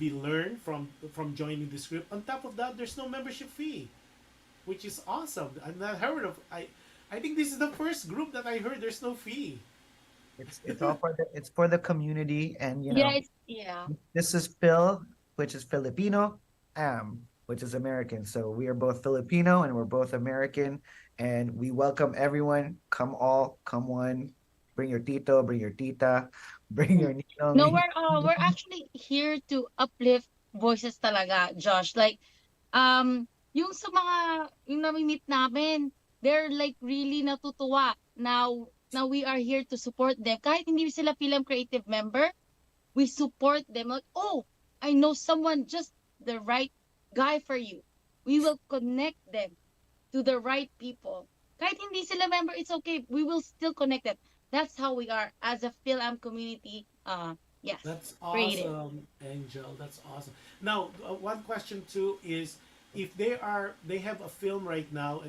learned from joining this group. On top of that, there's no membership fee, which is awesome. I've not heard of. I think this is the first group that I heard there's no fee. It's all for the community, and you know. This is Phil, which is Filipino, Am, which is American. So we are both Filipino and we're both American, and we welcome everyone. Come one. Bring your tito, bring your tita, bring your ninong. No, we're actually here to uplift voices talaga, Josh. Like, yung sa mga yung nami-meet namin, they're like really natutuwa. Now we are here to support them. Kahit hindi sila Fil-Am Creative member, we support them. Like, oh, I know someone, just the right guy for you. We will connect them to the right people. Kahit hindi sila member, it's okay. We will still connect them. That's how we are as a Fil-Am community. Yes. That's creative. awesome, Angel. That's awesome. Now, one question too is, if they have a film right now,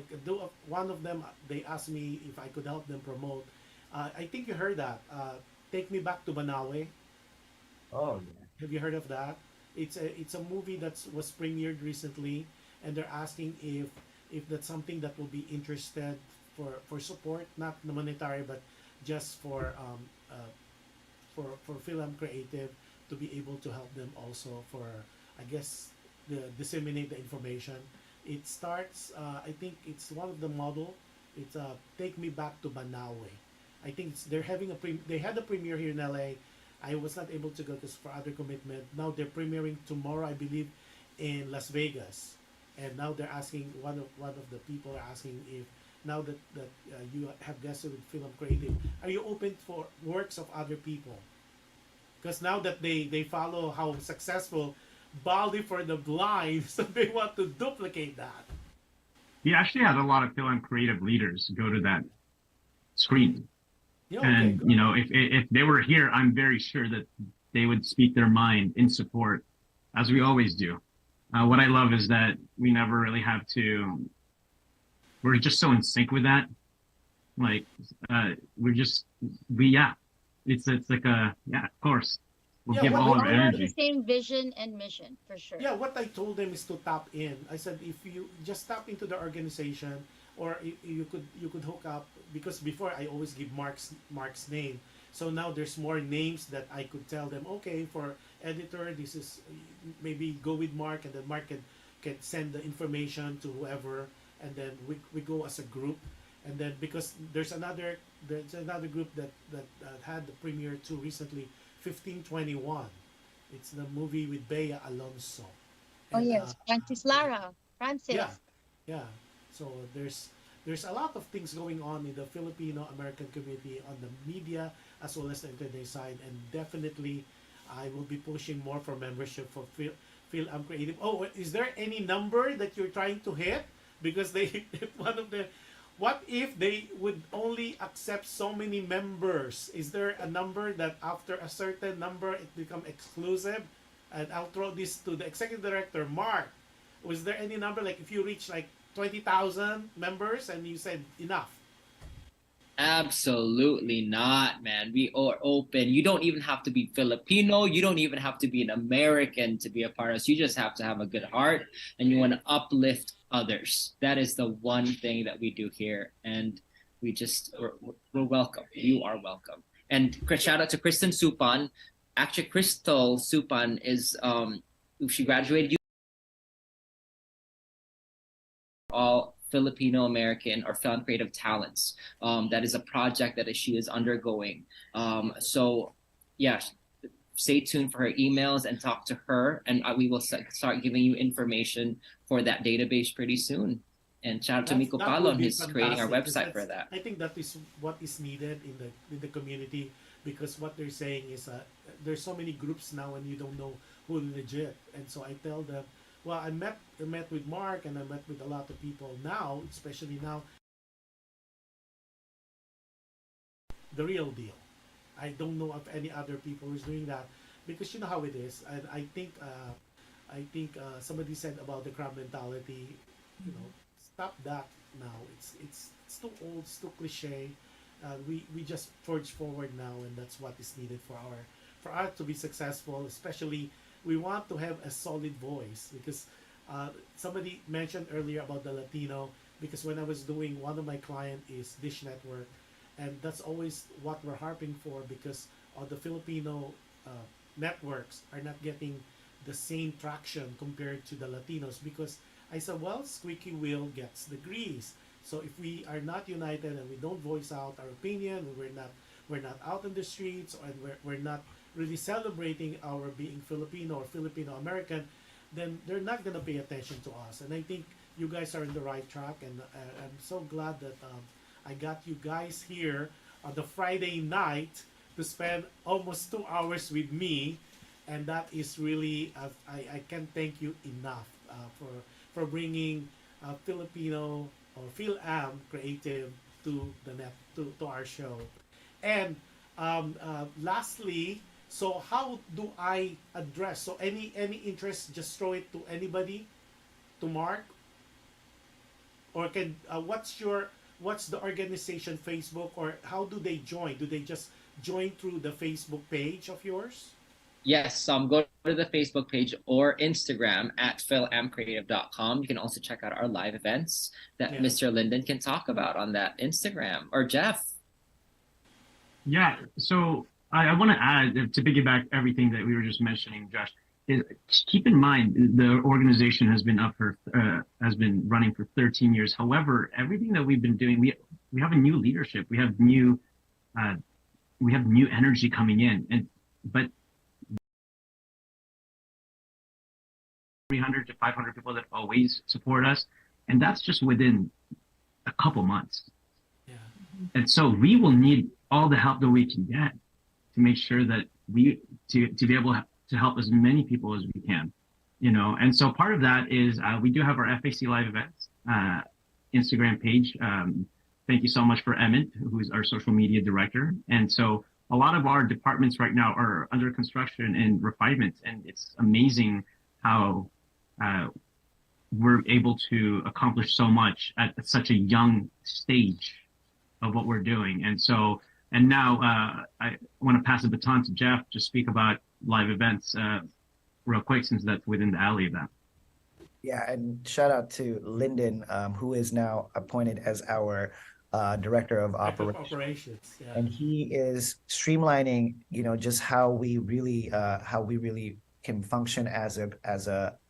one of them, they asked me if I could help them promote. I think you heard that. Take Me Back to Banawe. Oh, yeah. Have you heard of that? It's a movie that was premiered recently, and they're asking if that's something that will be interested for support, not monetary, but just for Fil-Am Creative to be able to help them also for, I guess, disseminate the information. It starts, I think it's one of the model. It's Take Me Back to Banawe. I think they had a premiere here in LA. I was not able to go because for other commitment. Now they're premiering tomorrow, I believe, in Las Vegas. And now they're asking, one of the people are asking if, now that you have guested with Fil-Am Creative, are you open for works of other people? Because now that they follow how successful Baldi for the Blind, so they want to duplicate that. We actually had a lot of Fil-Am Creative leaders go to that screen. Yeah, okay, and good. you know, if they were here, I'm very sure that they would speak their mind in support, as we always do. What I love is that we never really have to. We're just so in sync with that. Like yeah. It's like of course. We'll Yeah, give what all I our told All have energy. the same vision and mission for sure. Yeah, what I told them is to tap in. I said if you just tap into the organization, or you could hook up, because before I always give Mark's name. So now there's more names that I could tell them. Okay, for editor, this is maybe go with Mark, and then Mark can send the information to whoever, and then we go as a group, and then because there's another group that had the premiere too recently, 1521. It's the movie with Bea Alonso. Oh And, yes, Francis Lara, Francis. yeah, yeah. So there's a lot of things going on in the Filipino-American community on the media as well as the internet side, and definitely I will be pushing more for membership for Fil-Am Creative. Oh, is there any number that you're trying to hit? Because they one of the what if they would only accept so many members? Is there a number that after a certain number it become exclusive? And I'll throw this to the executive director, Mark. Was there any number, like if you reach like 20,000 members and you said enough? Absolutely not, man. We are open. You don't even have to be Filipino. You don't even have to be an American to be a part of us. You just have to have a good heart and you want to uplift others. That is the one thing that we do here. And we're welcome. You are welcome. And shout out to Kristen Supan. Actually, Crystal Supan is, she graduated all Filipino-American or Film Creative Talents. That is a project that she is undergoing. So yeah, stay tuned for her emails and talk to her, and we will start giving you information for that database pretty soon. And shout out to Miko Palon, who's creating our website for that. I think that is what is needed in the community, because what they're saying is there's so many groups now and you don't know who legit. And so I tell them, well, I met with Mark and I met with a lot of people now, especially now. The real deal. I don't know of any other people who's doing that, because you know how it is. And I think somebody said about the crab mentality. You know, stop that now. It's too old. It's too cliche. We just forge forward now, and that's what is needed for us to be successful. Especially, we want to have a solid voice, because somebody mentioned earlier about the Latino. Because when I was doing, one of my client is Dish Network, and that's always what we're harping for, because the Filipino networks are not getting the same traction compared to the Latinos. Because I said, well, squeaky wheel gets the grease. So if we are not united and we don't voice out our opinion, we're not out in the streets, and we're not really celebrating our being Filipino or Filipino-American, then they're not going to pay attention to us. And I think you guys are in the right track, and I'm so glad that I got you guys here on the Friday night to spend almost 2 hours with me, and that is really I can't thank you enough for bringing Filipino or Fil-Am Creative to our show. And lastly, so how do I address? So any interest, just throw it to anybody, to Mark, or can what's the organization Facebook, or how do they join? Do they just join through the Facebook page of yours? Yes, go to the Facebook page or Instagram at filamcreative.com. You can also check out our live events that Mr. Linden can talk about on that Instagram. Or Jeff. Yeah, so I want to add, to piggyback everything that we were just mentioning, Josh, is keep in mind the organization has been running for 13 years. However, everything that we've been doing, we have a new leadership, we have new energy coming in, but 300 to 500 people that always support us, and that's just within a couple months. Yeah. And so we will need all the help that we can get to make sure that to be able to help as many people as we can, you know. And so part of that is we do have our FAC live events Instagram page. Thank you so much for Emmett, who's our social media director. And so a lot of our departments right now are under construction and refinement, and it's amazing how we're able to accomplish so much at such a young stage of what we're doing. And so, and now I want to pass the baton to Jeff to speak about live events real quick, since that's within the alley of that. Yeah, and shout out to Lyndon, who is now appointed as our director of operations. Yeah. And he is streamlining, just how we really can function as a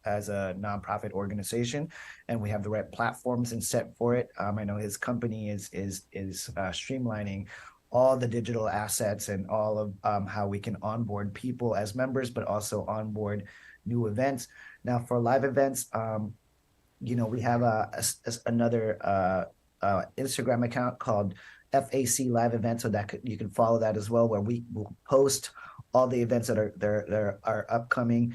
nonprofit organization, and we have the right platforms and set for it. I know his company is streamlining all the digital assets and all of how we can onboard people as members, but also onboard new events. Now for live events, we have another Instagram account called FAC Live Events, so that you can follow that as well, where we will post all the events that are upcoming.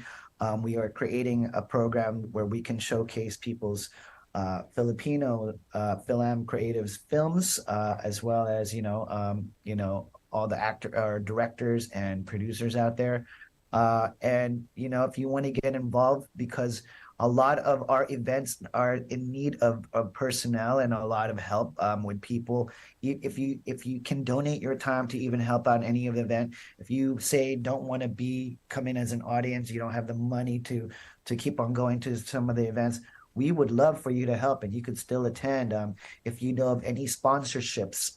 We are creating a program where we can showcase people's Filipino Fil-Am creatives films, as well as all the directors and producers out there. And if you want to get involved, because a lot of our events are in need of personnel and a lot of help with people. If you can donate your time to even help out any of the event, if you say don't want to come in as an audience, you don't have the money to keep on going to some of the events, we would love for you to help, and you could still attend. If you know of any sponsorships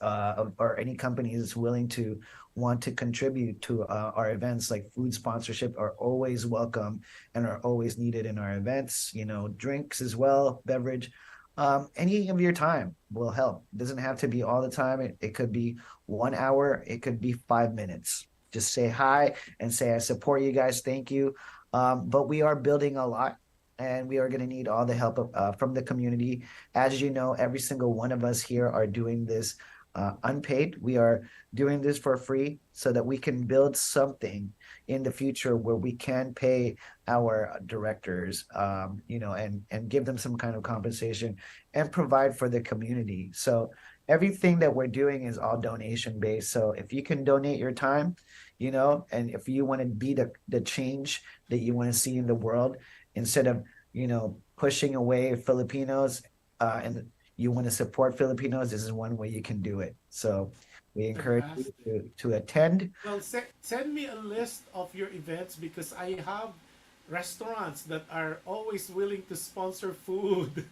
or any companies willing to want to contribute to our events, like food sponsorship, are always welcome and are always needed in our events. Drinks as well, beverage. Any of your time will help. It doesn't have to be all the time. It could be 1 hour. It could be 5 minutes. Just say hi and say, I support you guys. Thank you. But we are building a lot, and we are going to need all the help from the community. As you know, every single one of us here are doing this unpaid. We are doing this for free so that we can build something in the future where we can pay our directors, and give them some kind of compensation and provide for the community. So everything that we're doing is all donation based. So if you can donate your time, and if you want to be the change that you want to see in the world, instead of pushing away Filipinos, and you want to support Filipinos, this is one way you can do it. So we encourage you to attend. Well, send me a list of your events, because I have restaurants that are always willing to sponsor food.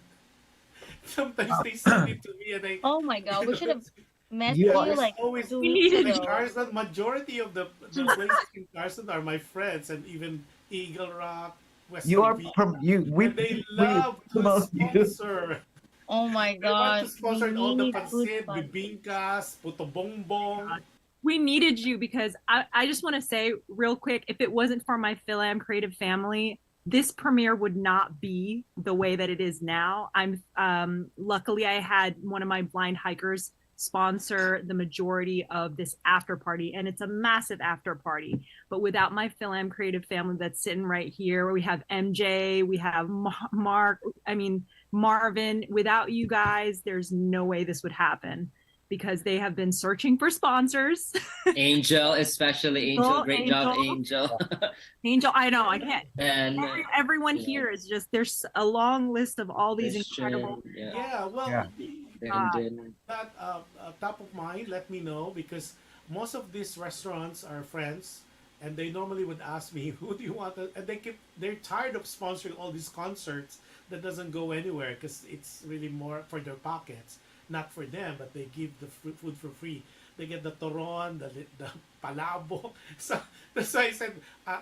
Sometimes they send it to me, and Oh my God, we should have met You you are like always 2 We weeks needed ago. Carson. Majority of the places in Carson are my friends, and even Eagle Rock, West You are Covina. we And they love to promote you. sponsor. Oh my They want to God, sponsor we all the need food pancit, sponsors. bibingkas, puto bongbong. We needed you because I just want to say real quick, if it wasn't for my Fil-Am creative family, this premiere would not be the way that it is now. I'm luckily I had one of my blind hikers sponsor the majority of this after party, and it's a massive after party. But without my Fil-Am creative family that's sitting right here, we have MJ, we have Marvin. Without you guys, there's no way this would happen, because they have been searching for sponsors. Angel, especially Angel. Great job, Angel. Angel, I know, I can't. And Everyone here is just, there's a long list of all these Christian, incredible. Yeah, well, Yeah. Brandon. that top of mind, let me know, because most of these restaurants are friends, and they normally would ask me, "Who do you want?" And they're tired of sponsoring all these concerts that doesn't go anywhere, because it's really more for their pockets, not for them. But they give the food for free. They get the toron, the palabo. So that's why I said,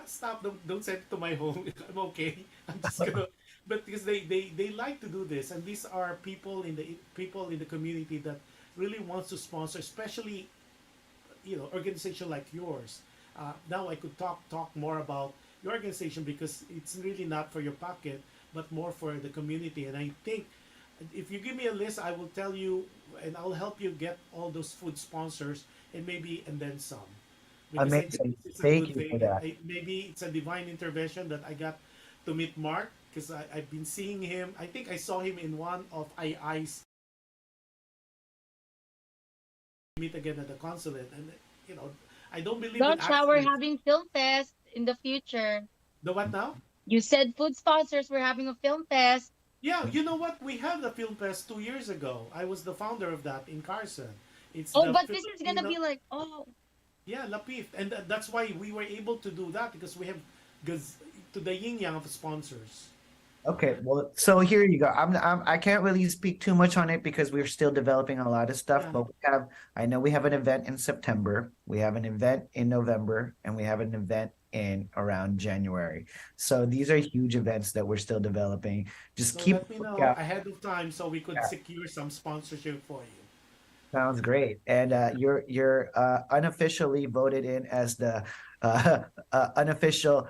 stop! Don't send it to my home. I'm okay. I'm just gonna. But because they like to do this, and these are people in the community that really wants to sponsor, especially organization like yours. Now I could talk more about your organization, because it's really not for your pocket, but more for the community. And I think if you give me a list, I will tell you, and I'll help you get all those food sponsors, and then some. Because I Amazing. think it's a Thank good you thing. for that. Maybe it's a divine intervention that I got to meet Mark, because I've been seeing him. I think I saw him in one of II's meet again at the consulate, and I don't believe in Don't shower accidents. having film fest in the future. The what now? You said food sponsors. We're having a film fest. Yeah, you know what? We had the Film Fest 2 years ago. I was the founder of that in Carson. It's Oh, the but this is gonna Filipino, be like, oh, yeah, Lapif, and that's why we were able to do that because we have to the yin yang of sponsors. Okay, well, so here you go. I can't really speak too much on it because we're still developing a lot of stuff, Yeah. but I know we have an event in September, we have an event in November, and we have an event in around January. So these are huge events that we're still developing. Just So keep let me know yeah, ahead of time so we could Yeah. secure some sponsorship for you. sounds great. And you're unofficially voted in as the unofficial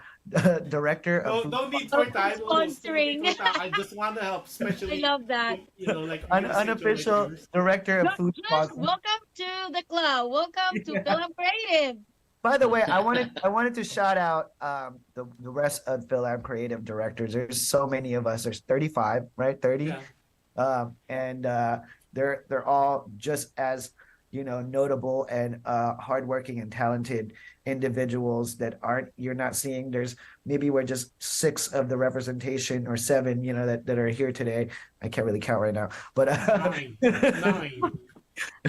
director of No, no need for titles. No need sponsoring. for I just want to help, I especially love that. like organization like unofficial yours. director of food Josh, sponsors. welcome to the club. Welcome to Yeah. Film Creative. By the way, I wanted to shout out the rest of Fil-Am creative directors. There's so many of us. There's 35, right? 30. Yeah. And they're all just as notable and hardworking and talented individuals that you're not seeing. Maybe we're just 6 of the representation or 7, that are here today. I can't really count right now, but 9.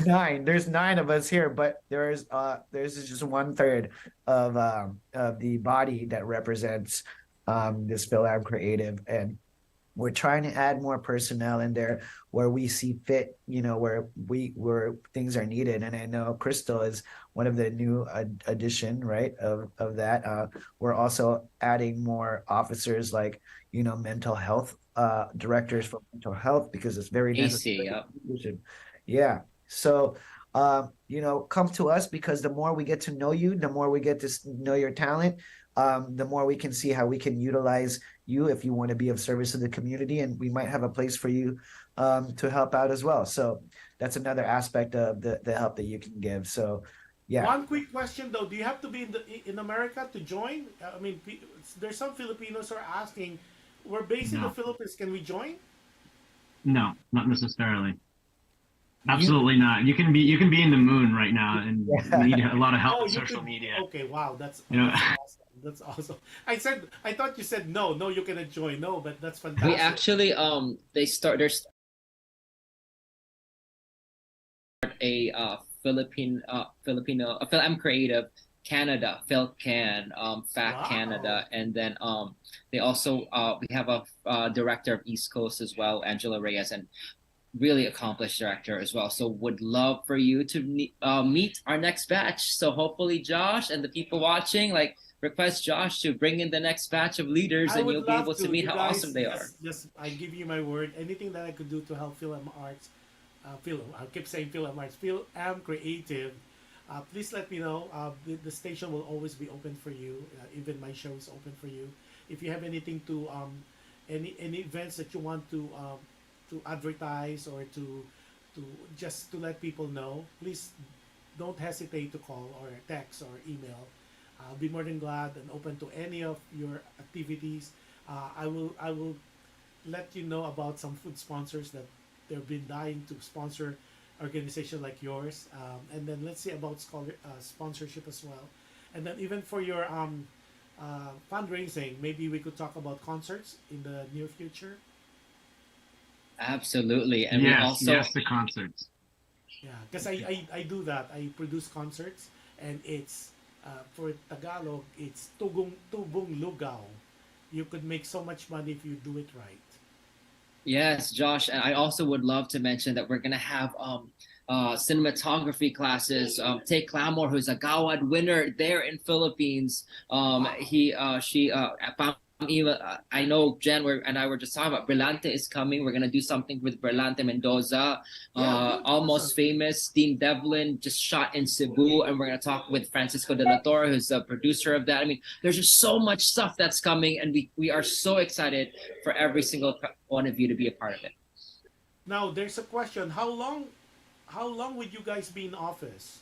9. There's 9 of us here, but there's just 1/3 of the body that represents this Fil-Am creative, and we're trying to add more personnel in there where we see fit, where things are needed. And I know Crystal is one of the new addition, right, of that. We're also adding more officers like, mental health directors for mental health because it's very necessary. Yeah. So, come to us because the more we get to know you, the more we get to know your talent, the more we can see how we can utilize you if you want to be of service to the community, and we might have a place for you to help out as well. So that's another aspect of the help that you can give. So, yeah. One quick question though: do you have to be in America to join? I mean, there's some Filipinos are asking. We're based in the Philippines. Can we join? No, not necessarily. Absolutely not. You can be in the moon right now and need a lot of help with social media. Okay, wow, that's know, awesome. That's awesome. I thought you said no, you cannot join. No, but that's fantastic. We actually there's a Filipino Fil-Am Creative Canada, Phil-Can, Fat Canada, and then they also we have a director of East Coast as well, Angela Reyes, and really accomplished director as well. So would love for you to meet our next batch. So hopefully Josh and the people watching, request Josh to bring in the next batch of leaders, and you'll be able to meet how awesome they are. Just I give you my word. Anything that I could do to help Fil-Am Arts, I keep saying Fil-Am Arts, Fil-Am Creative. Please let me know. The station will always be open for you. Even my show is open for you. If you have anything to any events that you want to advertise or to just to let people know, please don't hesitate to call or text or email. I'll be more than glad and open to any of your activities. I will let you know about some food sponsors that they've been dying to sponsor organization like yours, and then let's see about sponsorship as well, and then even for your fundraising, maybe we could talk about concerts in the near future. Absolutely, and yes, we also the concerts. Yeah, because I do that. I produce concerts, and it's for Tagalog, it's tubong lugaw. You could make so much money if you do it right. Yes, Josh, and I also would love to mention that we're gonna have cinematography classes. Take Clamor, who's a Gawad winner there in Philippines. I know Jen and I were just talking about Brillante is coming. We're gonna do something with Brillante Mendoza. Almost Famous, Dean Devlin just shot in Cebu, and we're gonna talk with Francisco de la Torre, who's the producer of that. I mean, there's just so much stuff that's coming, and we are so excited for every single one of you to be a part of it. Now there's a question: How long would you guys be in office?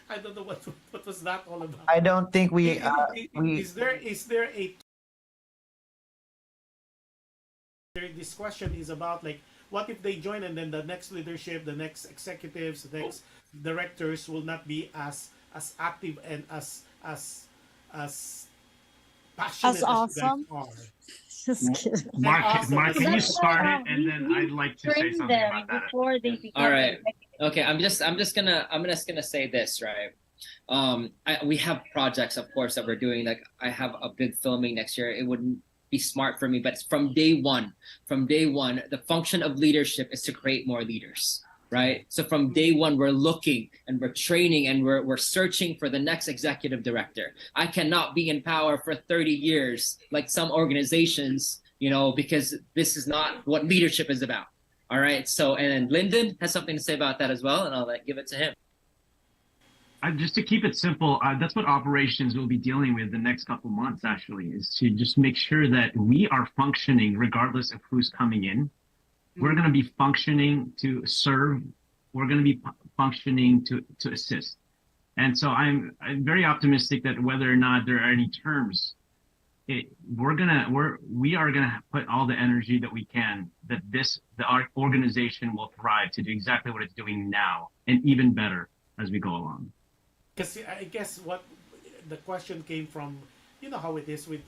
I don't know what was that all about. I don't think Is there a this question is about what if they join and then the next leadership, the next executives, the next directors will not be as active and as passionate as you guys awesome. are. Just kidding. Mark, awesome. Mark, can you That's start why it, and then I'd like to say train something them about that. before they become All right. executives. Okay, I'm just gonna say this, right? We have projects, of course, that we're doing. Like I have a big filming next year. It wouldn't be smart for me, but from day one, the function of leadership is to create more leaders, right? So from day one, we're looking and we're training and we're searching for the next executive director. I cannot be in power for 30 years like some organizations, because this is not what leadership is about. All right. So, and Lyndon has something to say about that as well, and I'll give it to him. Just to keep it simple, that's what operations will be dealing with the next couple months, actually, is to just make sure that we are functioning regardless of who's coming in. We're going to be functioning to serve. We're going to be functioning to assist. And so I'm very optimistic that whether or not there are any terms, we are gonna put all the energy that we can that our organization will thrive to do exactly what it's doing now and even better as we go along. Because I guess what the question came from, how it is with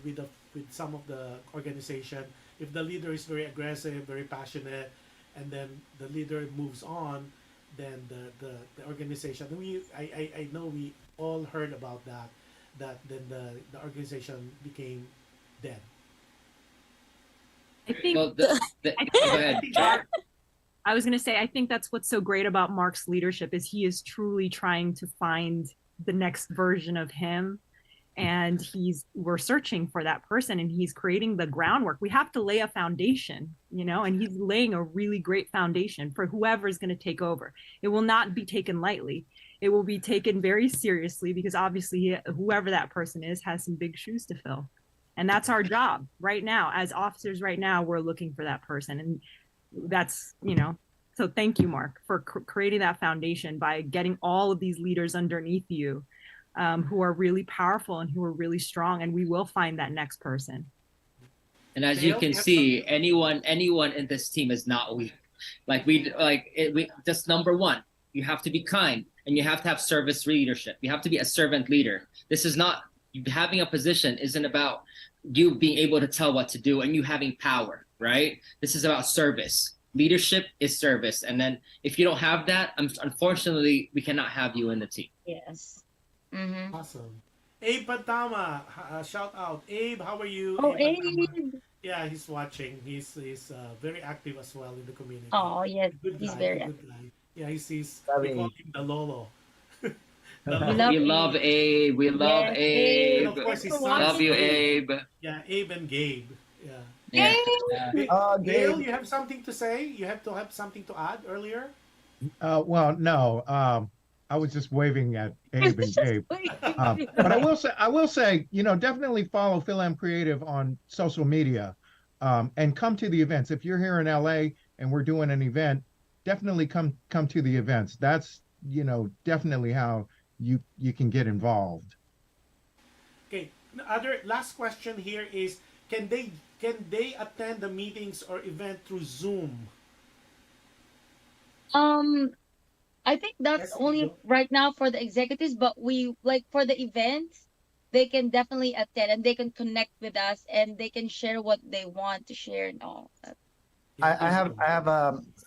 some of the organization. If the leader is very aggressive, very passionate, and then the leader moves on, then the organization. I know we all heard about that. That then the organization became dead. I think. Well, go ahead. I was going to say, I think that's what's so great about Mark's leadership is he is truly trying to find the next version of him. And we're searching for that person and he's creating the groundwork. We have to lay a foundation, and he's laying a really great foundation for whoever is going to take over. It will not be taken lightly. It will be taken very seriously because obviously whoever that person is has some big shoes to fill. And that's our job right now. As officers right now, we're looking for that person. And that's, so thank you, Mark, for creating that foundation by getting all of these leaders underneath you who are really powerful and who are really strong. And we will find that next person. And as you can see, anyone in this team is not weak. Just number one, you have to be kind and you have to have service leadership. You have to be a servant leader. This is not, having a position isn't about you being able to tell what to do and you having power, right? This is about service. Leadership is service. And then if you don't have that, unfortunately, we cannot have you in the team. Yes. Mm-hmm. Awesome. Abe Pantama, shout out. Abe, how are you? Oh, Pantama. Abe. Yeah, he's watching. He's very active as well in the community. Oh, yes. Good He's guy, very good guy. Yeah, we Sorry. call him the Lolo. We love Abe. We love Yes, Abe. And of course, his son. Love you, Abe. Yeah, Abe and Gabe. Yeah. Yeah. Oh, Gail, Gabe. you have something to say? You have something to add earlier? Well, no. I was just waving at Abe and Gabe. But I will say, definitely follow Fil-Am Creative on social media, and come to the events. If you're here in LA and we're doing an event, definitely come to the events. That's, definitely how you can get involved. Okay. Last question here is, can they attend the meetings or event through Zoom? I think that's only right now for the executives, but we for the events, they can definitely attend and they can connect with us and they can share what they want to share and all that. I have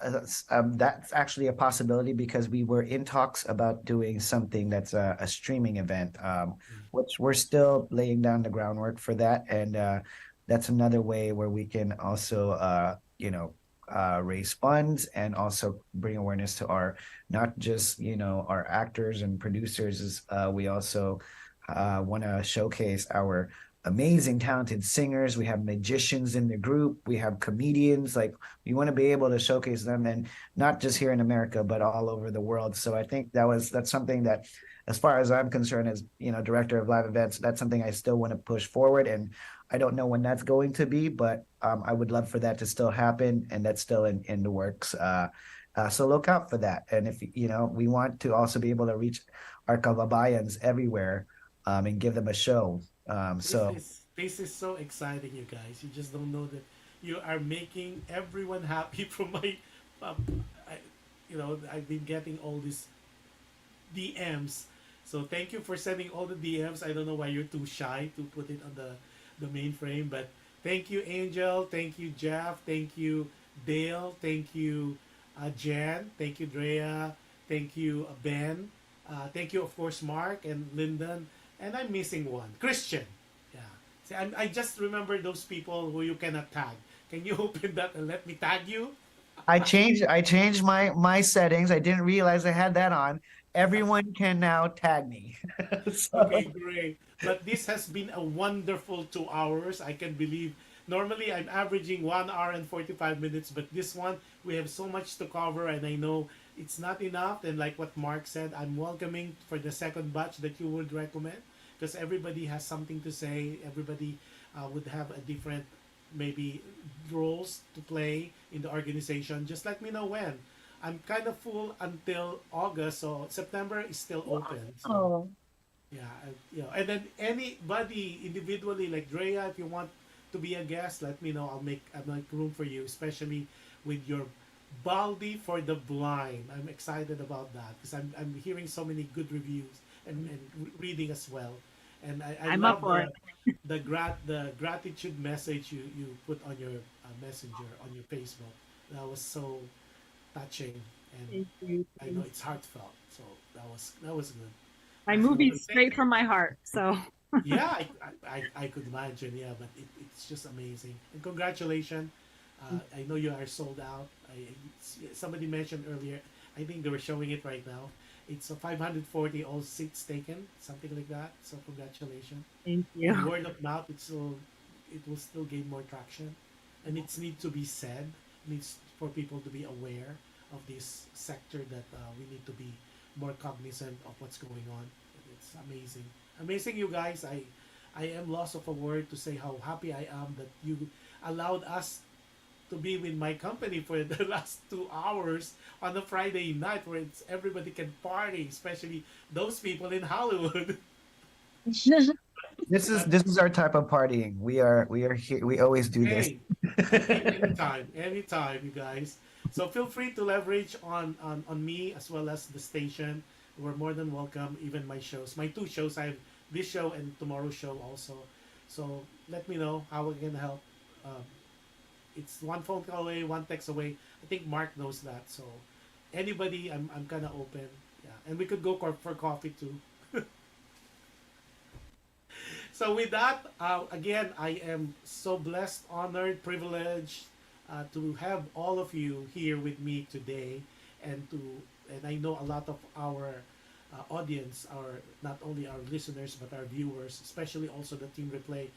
that's actually a possibility because we were in talks about doing something that's a streaming event, which we're still laying down the groundwork for that, and that's another way where we can also raise funds and also bring awareness to our not just our actors and producers. We also want to showcase our amazing talented singers. We have magicians in the group. We have comedians. Like, we want to be able to showcase them, and not just here in America, but all over the world. So I think that's something that, as far as I'm concerned, as director of live events, that's something I still want to push forward. And I don't know when that's going to be, but I would love for that to still happen, and that's still in the works. So look out for that. And if we want to also be able to reach our kababayans everywhere, and give them a show. This is so exciting, you guys. You just don't know that you are making everyone happy. From my, I've been getting all these DMs. So thank you for sending all the DMs. I don't know why you're too shy to put it the mainframe. But thank you, Angel. Thank you, Jeff. Thank you, Dale. Thank you, Jan. Thank you, Drea. Thank you, Ben. Thank you, of course, Mark and Lyndon. And I'm missing one, Christian. Yeah. See, I just remember those people who you cannot tag. Can you open that and let me tag you? I changed my settings. I didn't realize I had that on. Everyone can now tag me. So, Okay, great. But this has been a wonderful 2 hours. I can believe. Normally, I'm averaging 1 hour and 45 minutes, but this one, we have so much to cover, and I know it's not enough. And like what Mark said, I'm welcoming for the second batch that you would recommend, because everybody has something to say. Everybody would have a different, maybe, roles to play in the organization. Just let me know when. I'm kind of full until August, so September is still open. So. Oh, Yeah, and then anybody individually, like Drea, if you want to be a guest, let me know. I'll make room for you, especially with your Baldi for the Blind. I'm excited about that because I'm hearing so many good reviews and reading as well. And I I'm love up for it. the gratitude message you put on your messenger on your Facebook. That was so touching, and Thank you. I know it's heartfelt. So that was good. My So, movie's thank straight you. from my heart. So Yeah, I could imagine. Yeah, but it's just amazing. And congratulations. I know you are sold out. Somebody mentioned earlier, I think they were showing it right now. It's a 540 all seats taken, something like that. So congratulations. thank you. And word of mouth, it will still gain more traction. And it's need to be said. It needs for people to be aware of this sector that we need to be more cognizant of what's going on. It's amazing. Amazing, you guys. I am lost of a word to say how happy I am that you allowed us to be with my company for the last 2 hours on a Friday night where everybody can party, especially those people in Hollywood. this is our type of partying. We are here. We always do this. Hey, anytime, you guys. So feel free to leverage on me as well as the station. We're more than welcome. Even my shows, my two shows. I have this show and tomorrow's show also. So let me know how we can help. It's one phone call away, one text away. I think Mark knows that. So anybody, I'm kind of open. Yeah, and we could go for coffee too. So with that, again, I am so blessed, honored, privileged to have all of you here with me today, and I know a lot of our audience, not only our listeners but our viewers, especially also the team replay,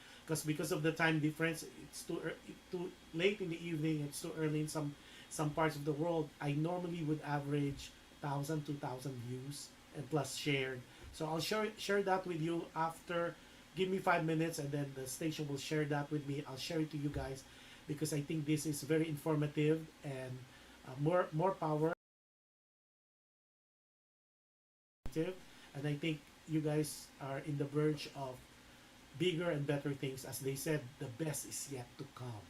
because of the time difference, it's too late in the evening. It's too early in some parts of the world. I normally would average 1,000, 2,000 views and plus shared. So I'll share that with you after. Give me 5 minutes, and then the station will share that with me. I'll share it to you guys because I think this is very informative and more power. And I think you guys are in the verge of bigger and better things. As they said, the best is yet to come.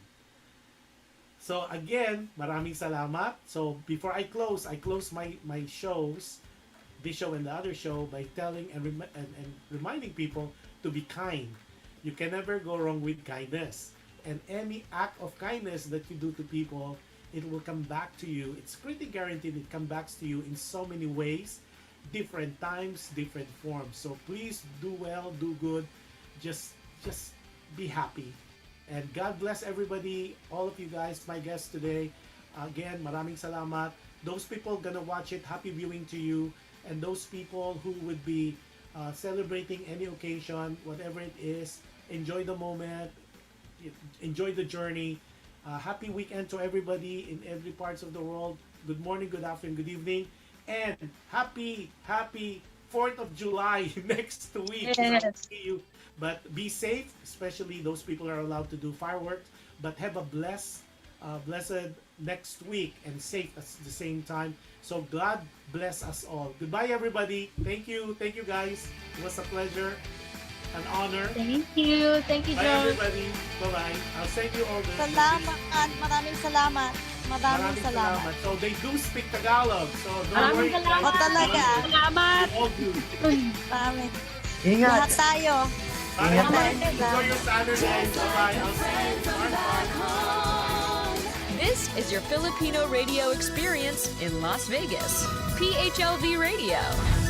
So again, maraming salamat. So before I close my shows, this show and the other show, by telling and reminding people to be kind. You can never go wrong with kindness. And any act of kindness that you do to people, it will come back to you. It's pretty guaranteed it comes back to you in so many ways, different times, different forms. So please do well, do good. Just be happy. And God bless everybody, all of you guys, my guests today. Again, maraming salamat. Those people gonna watch it, happy viewing to you. And those people who would be celebrating any occasion, whatever it is, enjoy the moment, enjoy the journey. Happy weekend to everybody in every parts of the world. Good morning, good afternoon, good evening, and happy 4th of July next week. Yes. So I'll see you. But be safe, especially those people who are allowed to do fireworks. But have a blessed next week and safe at the same time. So God bless us all. Goodbye, everybody. Thank you guys. It was a pleasure, an honor. Thank you. Thank you, Bye, Joe. everybody. Bye-bye. I'll send you all the. Salamat. Maraming salamat. Maraming salamat. So they do speak Tagalog. So don't worry. Maraming salamat. guys. Salamat. Salamat. All good. Maraming. Ingat. Lahat tayo. Bye. Ingat. Enjoy your Saturday. Bye-bye. I'll see you. Bye-bye. This is your Filipino radio experience in Las Vegas. PHLV Radio.